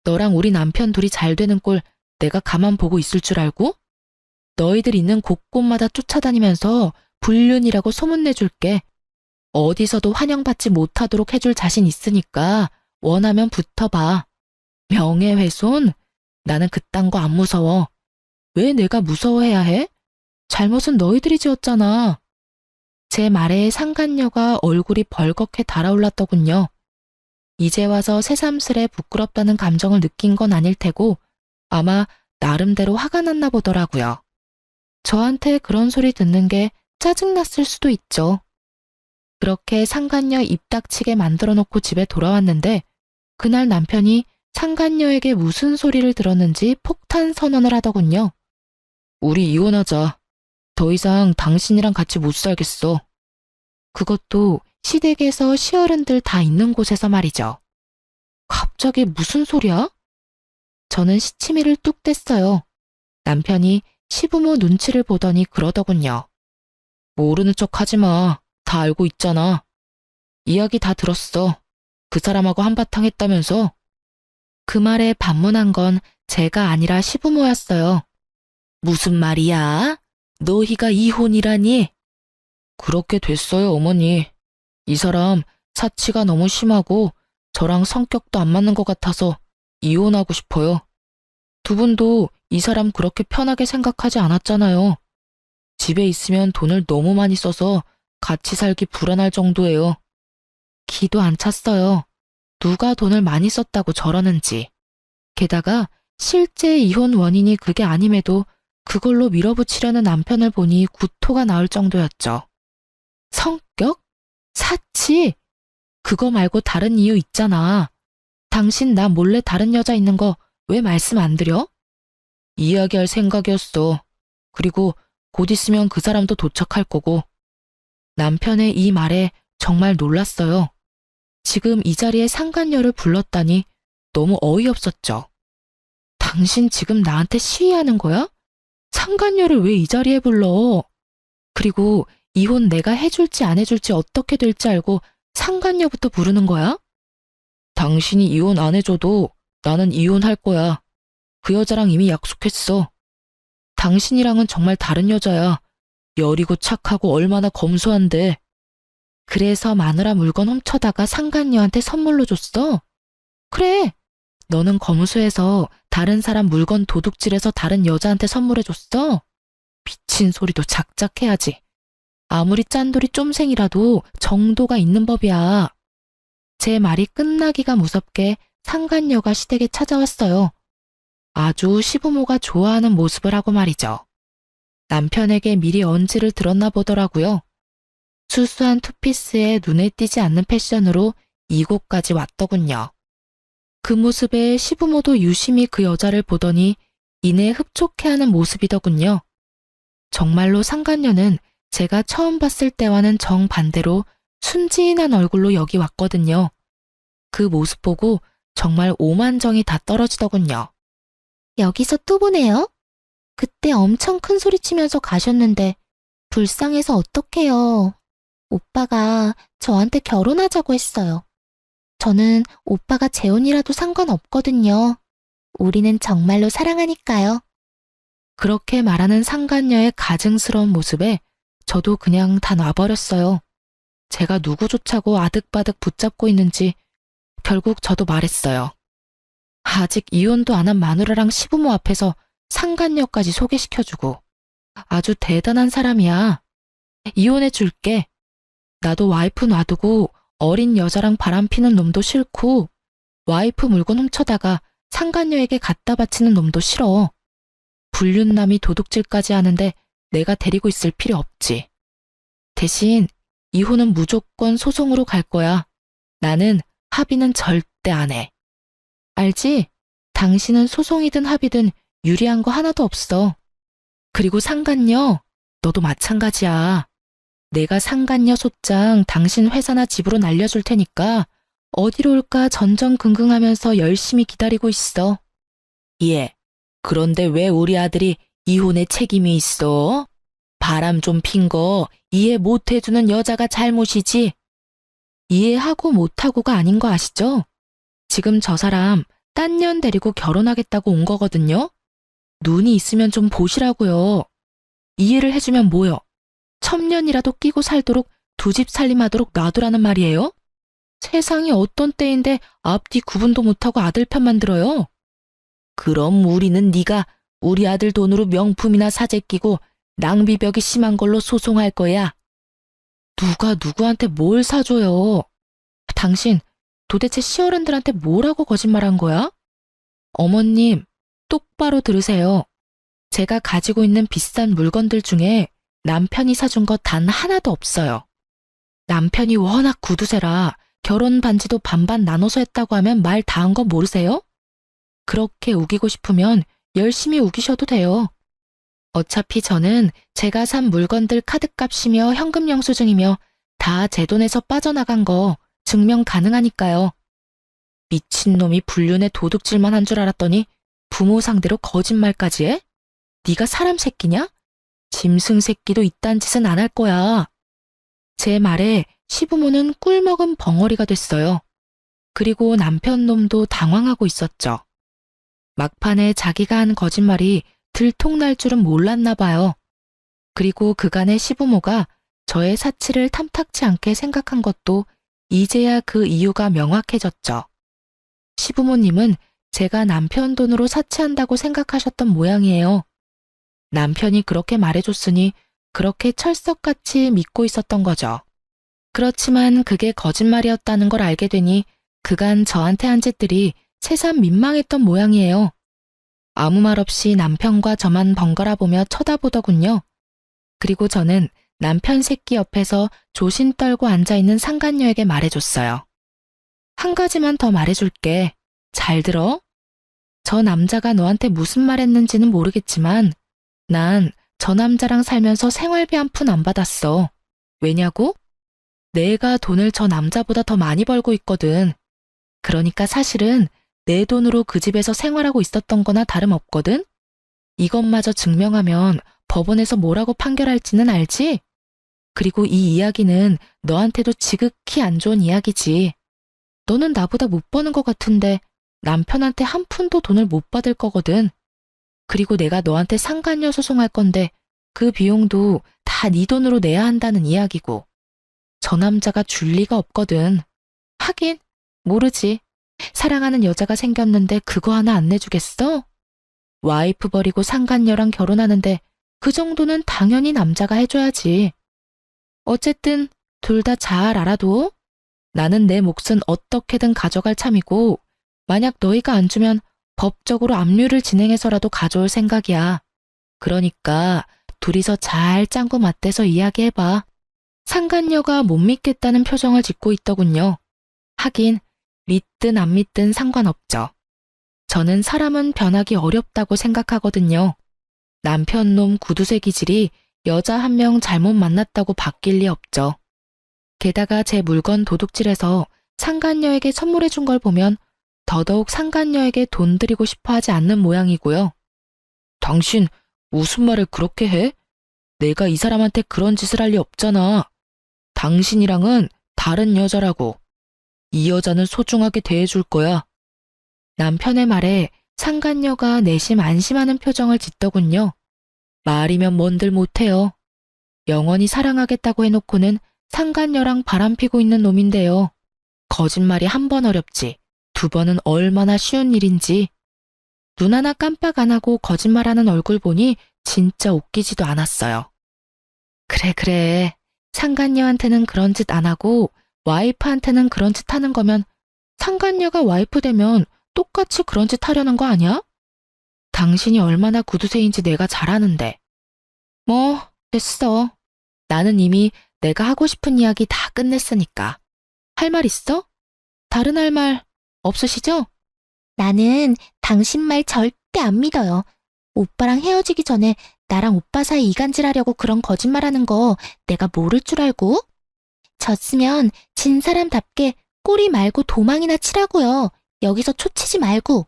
Speaker 1: 너랑 우리 남편 둘이 잘 되는 꼴 내가 가만 보고 있을 줄 알고? 너희들 있는 곳곳마다 쫓아다니면서 불륜이라고 소문내줄게. 어디서도 환영받지 못하도록 해줄 자신 있으니까 원하면 붙어봐. 명예훼손? 나는 그딴 거 안 무서워. 왜 내가 무서워해야 해? 잘못은 너희들이 지었잖아. 제 말에 상간녀가 얼굴이 벌겋게 달아올랐더군요. 이제 와서 새삼스레 부끄럽다는 감정을 느낀 건 아닐 테고 아마 나름대로 화가 났나 보더라고요. 저한테 그런 소리 듣는 게 짜증났을 수도 있죠. 그렇게 상간녀 입 닥치게 만들어 놓고 집에 돌아왔는데 그날 남편이 상간녀에게 무슨 소리를 들었는지 폭탄 선언을 하더군요. 우리 이혼하자. 더 이상 당신이랑 같이 못 살겠어. 그것도 시댁에서 시어른들 다 있는 곳에서 말이죠. 갑자기 무슨 소리야? 저는 시치미를 뚝 뗐어요. 남편이 시부모 눈치를 보더니 그러더군요. 모르는 척 하지 마. 다 알고 있잖아. 이야기 다 들었어. 그 사람하고 한바탕 했다면서? 그 말에 반문한 건 제가 아니라 시부모였어요. 무슨 말이야? 너희가 이혼이라니? 그렇게 됐어요, 어머니. 이 사람 사치가 너무 심하고 저랑 성격도 안 맞는 것 같아서 이혼하고 싶어요. 두 분도 이 사람 그렇게 편하게 생각하지 않았잖아요. 집에 있으면 돈을 너무 많이 써서 같이 살기 불안할 정도예요. 기도 안 찼어요. 누가 돈을 많이 썼다고 저러는지. 게다가 실제 이혼 원인이 그게 아님에도 그걸로 밀어붙이려는 남편을 보니 구토가 나올 정도였죠. 성격? 사치? 그거 말고 다른 이유 있잖아. 당신 나 몰래 다른 여자 있는 거 왜 말씀 안 드려? 이야기할 생각이었어. 그리고 곧 있으면 그 사람도 도착할 거고. 남편의 이 말에 정말 놀랐어요. 지금 이 자리에 상간녀를 불렀다니 너무 어이없었죠. 당신 지금 나한테 시위하는 거야? 상간녀를 왜 이 자리에 불러? 그리고 이혼 내가 해줄지 안 해줄지 어떻게 될지 알고 상간녀부터 부르는 거야? 당신이 이혼 안 해줘도 나는 이혼할 거야. 그 여자랑 이미 약속했어. 당신이랑은 정말 다른 여자야. 여리고 착하고 얼마나 검소한데. 그래서 마누라 물건 훔쳐다가 상간녀한테 선물로 줬어? 그래. 너는 검소해서 다른 사람 물건 도둑질해서 다른 여자한테 선물해줬어? 미친 소리도 작작 해야지. 아무리 짠돌이 쫌생이라도 정도가 있는 법이야. 제 말이 끝나기가 무섭게 상간녀가 시댁에 찾아왔어요. 아주 시부모가 좋아하는 모습을 하고 말이죠. 남편에게 미리 언지를 들었나 보더라고요. 수수한 투피스에 눈에 띄지 않는 패션으로 이곳까지 왔더군요. 그 모습에 시부모도 유심히 그 여자를 보더니 이내 흡족해하는 모습이더군요. 정말로 상간녀는 제가 처음 봤을 때와는 정반대로 순진한 얼굴로 여기 왔거든요. 그 모습 보고 정말 오만정이 다 떨어지더군요.
Speaker 2: 여기서 또 보네요. 그때 엄청 큰 소리 치면서 가셨는데 불쌍해서 어떡해요. 오빠가 저한테 결혼하자고 했어요. 저는 오빠가 재혼이라도 상관없거든요. 우리는 정말로 사랑하니까요.
Speaker 1: 그렇게 말하는 상간녀의 가증스러운 모습에 저도 그냥 다 놔버렸어요. 제가 누구조차고 아득바득 붙잡고 있는지 결국 저도 말했어요. 아직 이혼도 안 한 마누라랑 시부모 앞에서 상간녀까지 소개시켜주고 아주 대단한 사람이야. 이혼해 줄게. 나도 와이프 놔두고 어린 여자랑 바람피는 놈도 싫고 와이프 물건 훔쳐다가 상간녀에게 갖다 바치는 놈도 싫어. 불륜남이 도둑질까지 하는데 내가 데리고 있을 필요 없지. 대신 이혼은 무조건 소송으로 갈 거야. 나는 합의는 절대 안 해. 알지? 당신은 소송이든 합의든 유리한 거 하나도 없어. 그리고 상간녀, 너도 마찬가지야. 내가 상간녀 소장 당신 회사나 집으로 날려줄 테니까 어디로 올까 전전긍긍하면서 열심히 기다리고 있어. 예, 그런데 왜 우리 아들이 이혼에 책임이 있어? 바람 좀 핀 거 이해 못 해주는 여자가 잘못이지. 이해하고 못하고가 아닌 거 아시죠? 지금 저 사람 딴 년 데리고 결혼하겠다고 온 거거든요. 눈이 있으면 좀 보시라고요. 이해를 해주면 뭐요? 첩년이라도 끼고 살도록 두 집 살림하도록 놔두라는 말이에요? 세상이 어떤 때인데 앞뒤 구분도 못하고 아들 편만 들어요? 그럼 우리는 네가 우리 아들 돈으로 명품이나 사재 끼고 낭비벽이 심한 걸로 소송할 거야. 누가 누구한테 뭘 사줘요? 당신 도대체 시어른들한테 뭐라고 거짓말한 거야? 어머님, 똑바로 들으세요. 제가 가지고 있는 비싼 물건들 중에 남편이 사준 거 단 하나도 없어요. 남편이 워낙 구두쇠라 결혼 반지도 반반 나눠서 했다고 하면 말 다 한 거 모르세요? 그렇게 우기고 싶으면 열심히 우기셔도 돼요. 어차피 저는 제가 산 물건들 카드값이며 현금 영수증이며 다 제 돈에서 빠져나간 거 증명 가능하니까요. 미친놈이 불륜에 도둑질만 한 줄 알았더니 부모 상대로 거짓말까지 해? 네가 사람 새끼냐? 짐승 새끼도 이딴 짓은 안 할 거야. 제 말에 시부모는 꿀먹은 벙어리가 됐어요. 그리고 남편 놈도 당황하고 있었죠. 막판에 자기가 한 거짓말이 들통날 줄은 몰랐나 봐요. 그리고 그간의 시부모가 저의 사치를 탐탁치 않게 생각한 것도 이제야 그 이유가 명확해졌죠. 시부모님은 제가 남편 돈으로 사치한다고 생각하셨던 모양이에요. 남편이 그렇게 말해줬으니 그렇게 철석같이 믿고 있었던 거죠. 그렇지만 그게 거짓말이었다는 걸 알게 되니 그간 저한테 한 짓들이 새삼 민망했던 모양이에요. 아무 말 없이 남편과 저만 번갈아 보며 쳐다보더군요. 그리고 저는 남편 새끼 옆에서 조신 떨고 앉아있는 상간녀에게 말해줬어요. 한 가지만 더 말해줄게. 잘 들어? 저 남자가 너한테 무슨 말 했는지는 모르겠지만 난 저 남자랑 살면서 생활비 한 푼 안 받았어. 왜냐고? 내가 돈을 저 남자보다 더 많이 벌고 있거든. 그러니까 사실은 내 돈으로 그 집에서 생활하고 있었던 거나 다름없거든? 이것마저 증명하면 법원에서 뭐라고 판결할지는 알지? 그리고 이 이야기는 너한테도 지극히 안 좋은 이야기지. 너는 나보다 못 버는 것 같은데 남편한테 한 푼도 돈을 못 받을 거거든. 그리고 내가 너한테 상간녀 소송할 건데 그 비용도 다 네 돈으로 내야 한다는 이야기고. 저 남자가 줄 리가 없거든. 하긴 모르지. 사랑하는 여자가 생겼는데 그거 하나 안 내주겠어? 와이프 버리고 상간녀랑 결혼하는데 그 정도는 당연히 남자가 해줘야지. 어쨌든 둘 다 잘 알아도 나는 내 몫은 어떻게든 가져갈 참이고 만약 너희가 안 주면 법적으로 압류를 진행해서라도 가져올 생각이야. 그러니까 둘이서 잘 짱구 맞대서 이야기해봐. 상간녀가 못 믿겠다는 표정을 짓고 있더군요. 하긴 믿든 안 믿든 상관없죠. 저는 사람은 변하기 어렵다고 생각하거든요. 남편 놈 구두쇠 기질이 여자 한 명 잘못 만났다고 바뀔 리 없죠. 게다가 제 물건 도둑질해서 상간녀에게 선물해 준 걸 보면 더더욱 상간녀에게 돈 드리고 싶어 하지 않는 모양이고요. 당신 무슨 말을 그렇게 해? 내가 이 사람한테 그런 짓을 할 리 없잖아. 당신이랑은 다른 여자라고. 이 여자는 소중하게 대해줄 거야. 남편의 말에 상간녀가 내심 안심하는 표정을 짓더군요. 말이면 뭔들 못해요. 영원히 사랑하겠다고 해놓고는 상간녀랑 바람피고 있는 놈인데요. 거짓말이 한 번 어렵지, 두 번은 얼마나 쉬운 일인지. 눈 하나 깜빡 안 하고 거짓말하는 얼굴 보니 진짜 웃기지도 않았어요. 그래. 상간녀한테는 그런 짓 안 하고 와이프한테는 그런 짓 하는 거면 상간녀가 와이프 되면 똑같이 그런 짓 하려는 거 아니야? 당신이 얼마나 구두쇠인지 내가 잘 아는데. 뭐, 됐어. 나는 이미 내가 하고 싶은 이야기 다 끝냈으니까. 할 말 있어? 다른 할 말 없으시죠?
Speaker 2: 나는 당신 말 절대 안 믿어요. 오빠랑 헤어지기 전에 나랑 오빠 사이 이간질하려고 그런 거짓말하는 거 내가 모를 줄 알고? 졌으면 진 사람답게 꼬리 말고 도망이나 치라고요. 여기서 초치지 말고.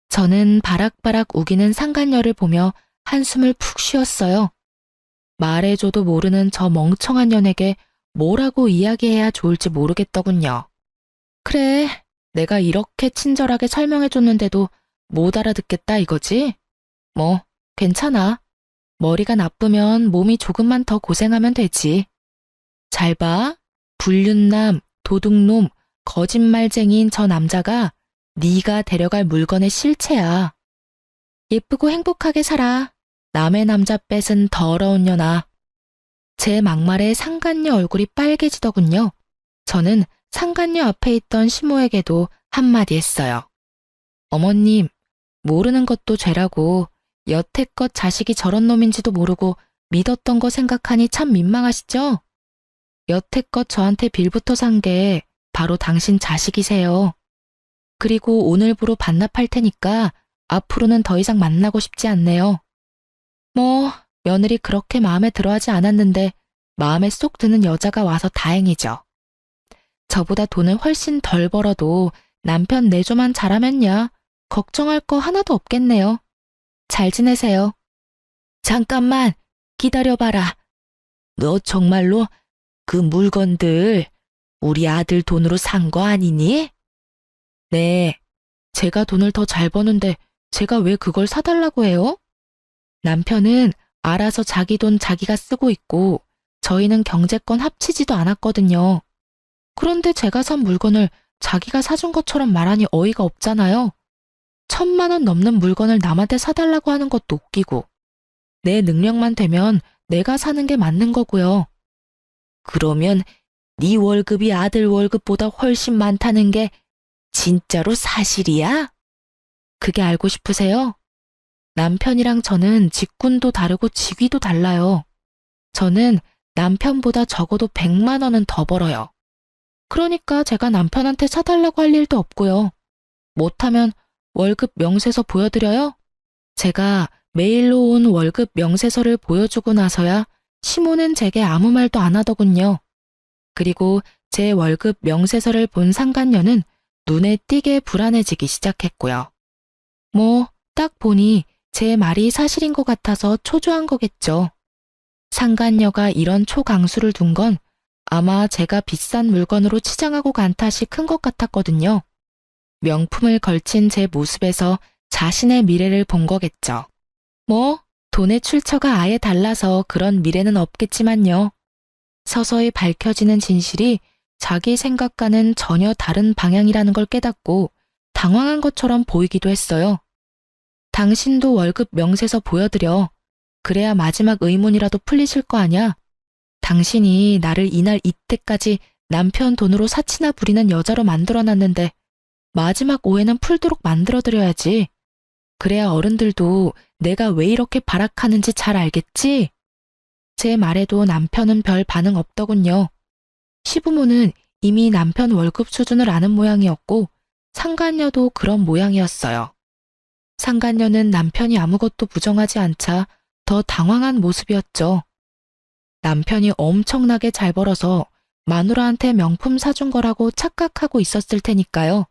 Speaker 1: 저는 바락바락 우기는 상간녀를 보며 한숨을 푹 쉬었어요. 말해줘도 모르는 저 멍청한 년에게 뭐라고 이야기해야 좋을지 모르겠더군요. 그래, 내가 이렇게 친절하게 설명해줬는데도 못 알아듣겠다 이거지? 뭐, 괜찮아. 머리가 나쁘면 몸이 조금만 더 고생하면 되지. 잘 봐. 불륜남, 도둑놈, 거짓말쟁이인 저 남자가 네가 데려갈 물건의 실체야. 예쁘고 행복하게 살아. 남의 남자 뺏은 더러운 년아. 제 막말에 상간녀 얼굴이 빨개지더군요. 저는 상간녀 앞에 있던 시모에게도 한마디 했어요. 어머님, 모르는 것도 죄라고 여태껏 자식이 저런 놈인지도 모르고 믿었던 거 생각하니 참 민망하시죠? 여태껏 저한테 빌부터 산 게 바로 당신 자식이세요. 그리고 오늘부로 반납할 테니까 앞으로는 더 이상 만나고 싶지 않네요. 뭐, 며느리 그렇게 마음에 들어하지 않았는데 마음에 쏙 드는 여자가 와서 다행이죠. 저보다 돈을 훨씬 덜 벌어도 남편 내조만 잘하면야 걱정할 거 하나도 없겠네요. 잘 지내세요. 잠깐만 기다려봐라. 너 정말로 그 물건들 우리 아들 돈으로 산 거 아니니? 네, 제가 돈을 더 잘 버는데 제가 왜 그걸 사달라고 해요? 남편은 알아서 자기 돈 자기가 쓰고 있고 저희는 경제권 합치지도 않았거든요. 그런데 제가 산 물건을 자기가 사준 것처럼 말하니 어이가 없잖아요. 1,000만 원 넘는 물건을 남한테 사달라고 하는 것도 웃기고. 내 능력만 되면 내가 사는 게 맞는 거고요. 그러면 네 월급이 아들 월급보다 훨씬 많다는 게 진짜로 사실이야? 그게 알고 싶으세요? 남편이랑 저는 직군도 다르고 직위도 달라요. 저는 남편보다 적어도 100만 원은 더 벌어요. 그러니까 제가 남편한테 사달라고 할 일도 없고요. 못하면 월급 명세서 보여드려요? 제가 메일로 온 월급 명세서를 보여주고 나서야 시모는 제게 아무 말도 안 하더군요. 그리고 제 월급 명세서를 본 상간녀는 눈에 띄게 불안해지기 시작했고요. 딱 보니 제 말이 사실인 것 같아서 초조한 거겠죠. 상간녀가 이런 초강수를 둔 건 아마 제가 비싼 물건으로 치장하고 간 탓이 큰 것 같았거든요. 명품을 걸친 제 모습에서 자신의 미래를 본 거겠죠. 돈의 출처가 아예 달라서 그런 미래는 없겠지만요. 서서히 밝혀지는 진실이 자기 생각과는 전혀 다른 방향이라는 걸 깨닫고 당황한 것처럼 보이기도 했어요. 당신도 월급 명세서 보여드려. 그래야 마지막 의문이라도 풀리실 거 아냐? 당신이 나를 이날 이때까지 남편 돈으로 사치나 부리는 여자로 만들어놨는데 마지막 오해는 풀도록 만들어드려야지. 그래야 어른들도 내가 왜 이렇게 발악하는지 잘 알겠지? 제 말에도 남편은 별 반응 없더군요. 시부모는 이미 남편 월급 수준을 아는 모양이었고 상간녀도 그런 모양이었어요. 상간녀는 남편이 아무것도 부정하지 않자 더 당황한 모습이었죠. 남편이 엄청나게 잘 벌어서 마누라한테 명품 사준 거라고 착각하고 있었을 테니까요.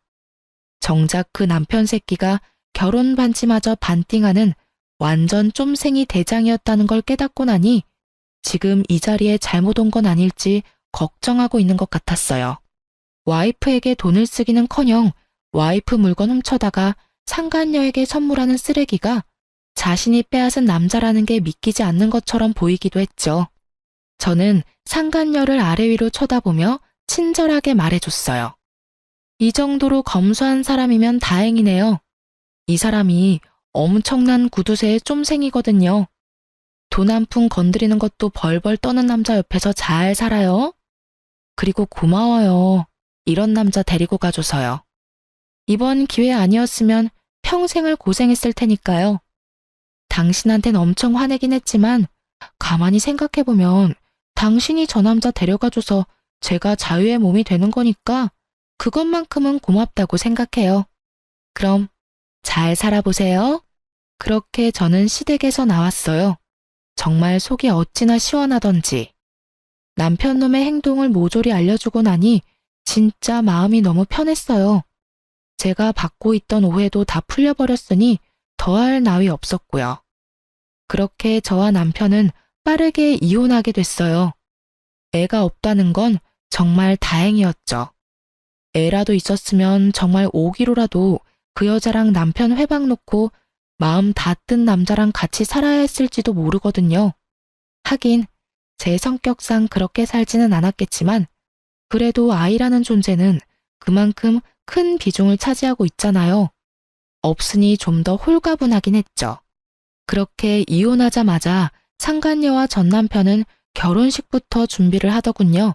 Speaker 1: 정작 그 남편 새끼가 결혼 반지마저 반띵하는 완전 쫌생이 대장이었다는 걸 깨닫고 나니 지금 이 자리에 잘못 온 건 아닐지 걱정하고 있는 것 같았어요. 와이프에게 돈을 쓰기는커녕 와이프 물건 훔쳐다가 상간녀에게 선물하는 쓰레기가 자신이 빼앗은 남자라는 게 믿기지 않는 것처럼 보이기도 했죠. 저는 상간녀를 아래 위로 쳐다보며 친절하게 말해줬어요. 이 정도로 검소한 사람이면 다행이네요. 이 사람이 엄청난 구두쇠의 쫌생이거든요. 돈 한 푼 건드리는 것도 벌벌 떠는 남자 옆에서 잘 살아요. 그리고 고마워요. 이런 남자 데리고 가줘서요. 이번 기회 아니었으면 평생을 고생했을 테니까요. 당신한텐 엄청 화내긴 했지만 가만히 생각해보면 당신이 저 남자 데려가줘서 제가 자유의 몸이 되는 거니까 그것만큼은 고맙다고 생각해요. 그럼 잘 살아보세요. 그렇게 저는 시댁에서 나왔어요. 정말 속이 어찌나 시원하던지. 남편 놈의 행동을 모조리 알려주고 나니 진짜 마음이 너무 편했어요. 제가 받고 있던 오해도 다 풀려버렸으니 더할 나위 없었고요. 그렇게 저와 남편은 빠르게 이혼하게 됐어요. 애가 없다는 건 정말 다행이었죠. 애라도 있었으면 정말 5kg라도 그 여자랑 남편 회방 놓고 마음 다 뜬 남자랑 같이 살아야 했을지도 모르거든요. 하긴 제 성격상 그렇게 살지는 않았겠지만 그래도 아이라는 존재는 그만큼 큰 비중을 차지하고 있잖아요. 없으니 좀 더 홀가분하긴 했죠. 그렇게 이혼하자마자 상간녀와 전 남편은 결혼식부터 준비를 하더군요.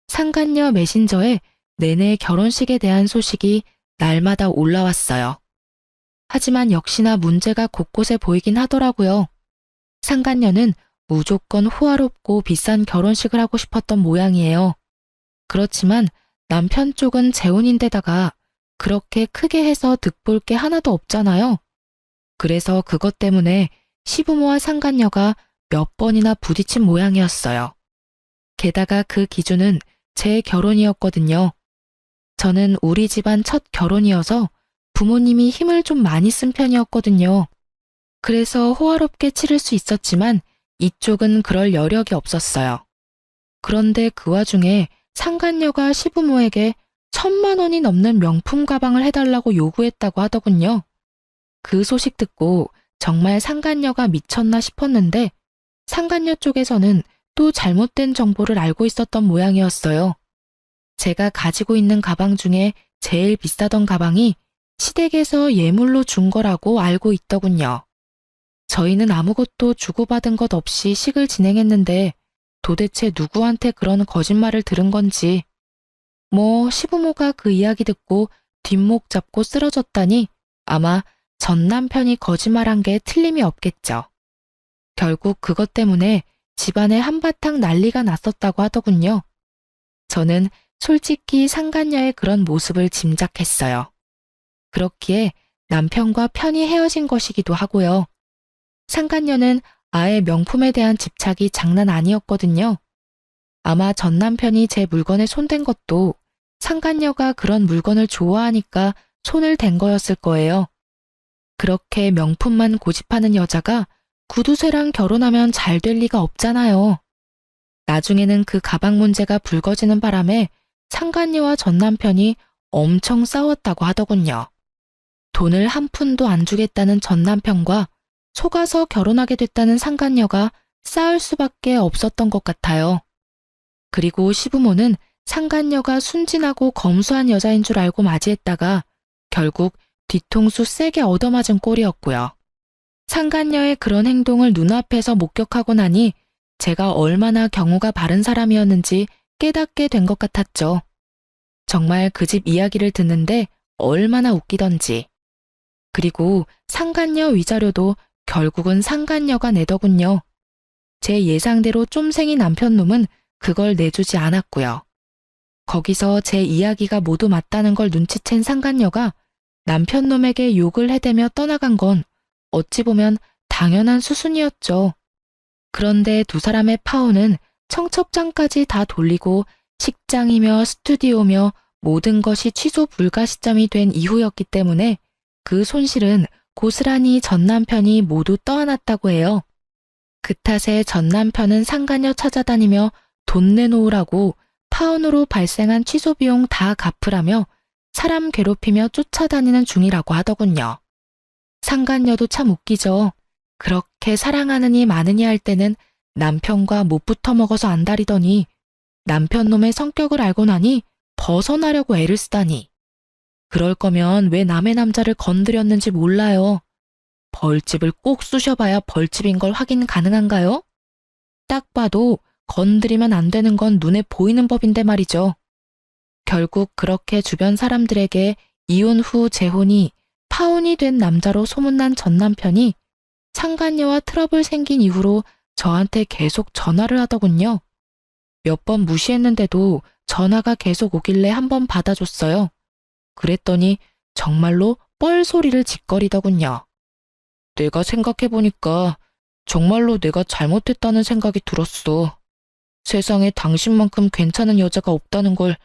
Speaker 1: 상간녀 메신저에 내내 결혼식에 대한 소식이 날마다 올라왔어요. 하지만 역시나 문제가 곳곳에 보이긴 하더라고요. 상간녀는 무조건 호화롭고 비싼 결혼식을 하고 싶었던 모양이에요. 그렇지만 남편 쪽은 재혼인데다가 그렇게 크게 해서 득볼 게 하나도 없잖아요. 그래서 그것 때문에 시부모와 상간녀가 몇 번이나 부딪힌 모양이었어요. 게다가 그 기준은 제 결혼이었거든요. 저는 우리 집안 첫 결혼이어서 부모님이 힘을 좀 많이 쓴 편이었거든요. 그래서 호화롭게 치를 수 있었지만 이쪽은 그럴 여력이 없었어요. 그런데 그 와중에 상간녀가 시부모에게 1,000만 원이 넘는 명품 가방을 해달라고 요구했다고 하더군요. 그 소식 듣고 정말 상간녀가 미쳤나 싶었는데 상간녀 쪽에서는 또 잘못된 정보를 알고 있었던 모양이었어요. 제가 가지고 있는 가방 중에 제일 비싸던 가방이 시댁에서 예물로 준 거라고 알고 있더군요. 저희는 아무것도 주고받은 것 없이 식을 진행했는데 도대체 누구한테 그런 거짓말을 들은 건지. 시부모가 그 이야기 듣고 뒷목 잡고 쓰러졌다니 아마 전 남편이 거짓말한 게 틀림이 없겠죠. 결국 그것 때문에 집안에 한바탕 난리가 났었다고 하더군요. 저는 솔직히 상간녀의 그런 모습을 짐작했어요. 그렇기에 남편과 편히 헤어진 것이기도 하고요. 상간녀는 아예 명품에 대한 집착이 장난 아니었거든요. 아마 전 남편이 제 물건에 손댄 것도 상간녀가 그런 물건을 좋아하니까 손을 댄 거였을 거예요. 그렇게 명품만 고집하는 여자가 구두쇠랑 결혼하면 잘 될 리가 없잖아요. 나중에는 그 가방 문제가 불거지는 바람에 상간녀와 전 남편이 엄청 싸웠다고 하더군요. 돈을 한 푼도 안 주겠다는 전 남편과 속아서 결혼하게 됐다는 상간녀가 싸울 수밖에 없었던 것 같아요. 그리고 시부모는 상간녀가 순진하고 검소한 여자인 줄 알고 맞이했다가 결국 뒤통수 세게 얻어맞은 꼴이었고요. 상간녀의 그런 행동을 눈앞에서 목격하고 나니 제가 얼마나 경우가 바른 사람이었는지 깨닫게 된 것 같았죠. 정말 그 집 이야기를 듣는데 얼마나 웃기던지. 그리고 상간녀 위자료도 결국은 상간녀가 내더군요. 제 예상대로 쫌생이 남편놈은 그걸 내주지 않았고요. 거기서 제 이야기가 모두 맞다는 걸 눈치챈 상간녀가 남편놈에게 욕을 해대며 떠나간 건 어찌 보면 당연한 수순이었죠. 그런데 두 사람의 파혼은 청첩장까지 다 돌리고 식장이며 스튜디오며 모든 것이 취소 불가 시점이 된 이후였기 때문에 그 손실은 고스란히 전 남편이 모두 떠안았다고 해요. 그 탓에 전 남편은 상간녀 찾아다니며 돈 내놓으라고 파혼으로 발생한 취소 비용 다 갚으라며 사람 괴롭히며 쫓아다니는 중이라고 하더군요. 상간녀도 참 웃기죠. 그렇게 사랑하느니 마느니 할 때는 남편과 못 붙어 먹어서 안달이더니 남편놈의 성격을 알고 나니 벗어나려고 애를 쓰다니. 그럴 거면 왜 남의 남자를 건드렸는지 몰라요. 벌집을 꼭 쑤셔봐야 벌집인 걸 확인 가능한가요? 딱 봐도 건드리면 안 되는 건 눈에 보이는 법인데 말이죠. 결국 그렇게 주변 사람들에게 이혼 후 재혼이 파혼이 된 남자로 소문난 전 남편이 상간녀와 트러블 생긴 이후로 저한테 계속 전화를 하더군요. 몇 번 무시했는데도 전화가 계속 오길래 한번 받아줬어요. 그랬더니 정말로 뻘소리를 짓거리더군요. 내가 생각해보니까 정말로 내가 잘못했다는 생각이 들었어. 세상에 당신만큼 괜찮은 여자가 없다는 걸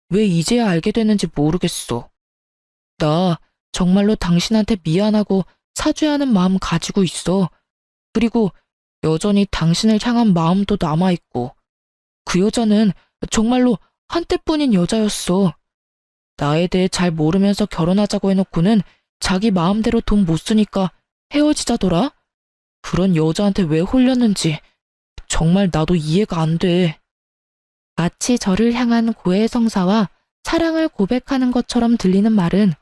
Speaker 1: 왜 이제야 알게 됐는지 모르겠어. 나 정말로 당신한테 미안하고 사죄하는 마음 가지고 있어. 그리고 여전히 당신을 향한 마음도 남아있고. 그 여자는 정말로 한때뿐인 여자였어. 나에 대해 잘 모르면서 결혼하자고 해놓고는 자기 마음대로 돈 못 쓰니까 헤어지자더라? 그런 여자한테 왜 홀렸는지 정말 나도 이해가 안 돼. 마치 저를 향한 고해성사와 사랑을 고백하는 것처럼 들리는 말은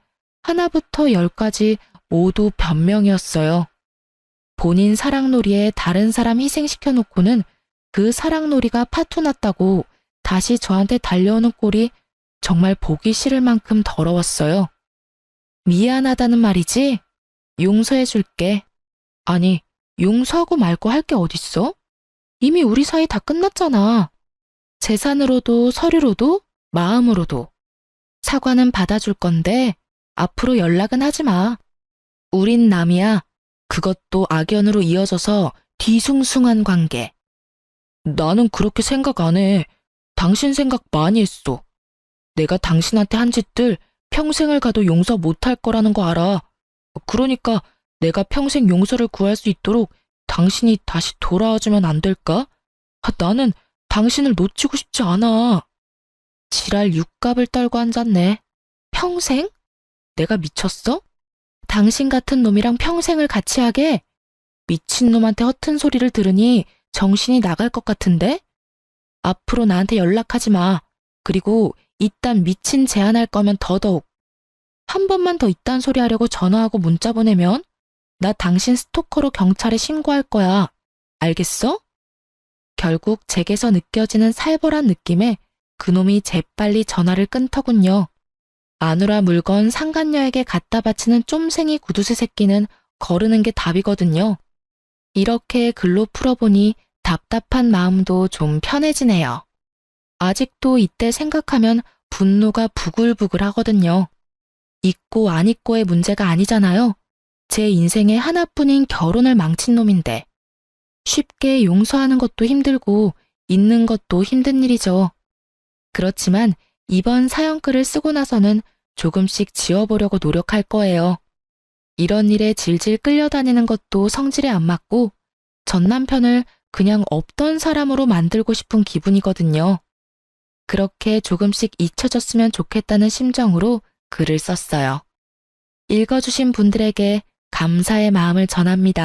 Speaker 1: 하나부터 열까지 모두 변명이었어요. 본인 사랑놀이에 다른 사람 희생시켜 놓고는 그 사랑놀이가 파토났다고 다시 저한테 달려오는 꼴이 정말 보기 싫을 만큼 더러웠어요. 미안하다는 말이지? 용서해줄게. 아니, 용서하고 말고 할 게 어딨어? 이미 우리 사이 다 끝났잖아. 재산으로도 서류로도 마음으로도. 사과는 받아줄 건데 앞으로 연락은 하지 마. 우린 남이야. 그것도 악연으로 이어져서 뒤숭숭한 관계. 나는 그렇게 생각 안 해. 당신 생각 많이 했어. 내가 당신한테 한 짓들 평생을 가도 용서 못할 거라는 거 알아. 그러니까 내가 평생 용서를 구할 수 있도록 당신이 다시 돌아와주면 안 될까? 나는 당신을 놓치고 싶지 않아. 지랄 육갑을 떨고 앉았네. 평생? 내가 미쳤어? 당신 같은 놈이랑 평생을 같이 하게? 미친놈한테 허튼 소리를 들으니 정신이 나갈 것 같은데? 앞으로 나한테 연락하지 마. 그리고 이딴 미친 제안할 거면 더더욱. 한 번만 더 이딴 소리 하려고 전화하고 문자 보내면 나 당신 스토커로 경찰에 신고할 거야. 알겠어? 결국 제게서 느껴지는 살벌한 느낌에 그놈이 재빨리 전화를 끊더군요. 마누라 물건 상간녀에게 갖다 바치는 쫌생이 구두쇠 새끼는 거르는 게 답이거든요. 이렇게 글로 풀어보니 답답한 마음도 좀 편해지네요. 아직도 이때 생각하면 분노가 부글부글 하거든요. 있고 안 있고의 문제가 아니잖아요. 제 인생의 하나뿐인 결혼을 망친 놈인데 쉽게 용서하는 것도 힘들고 잊는 것도 힘든 일이죠. 그렇지만 이번 사연글을 쓰고 나서는 조금씩 지워보려고 노력할 거예요. 이런 일에 질질 끌려다니는 것도 성질에 안 맞고 전 남편을 그냥 없던 사람으로 만들고 싶은 기분이거든요. 그렇게 조금씩 잊혀졌으면 좋겠다는 심정으로 글을 썼어요. 읽어주신 분들에게 감사의 마음을 전합니다.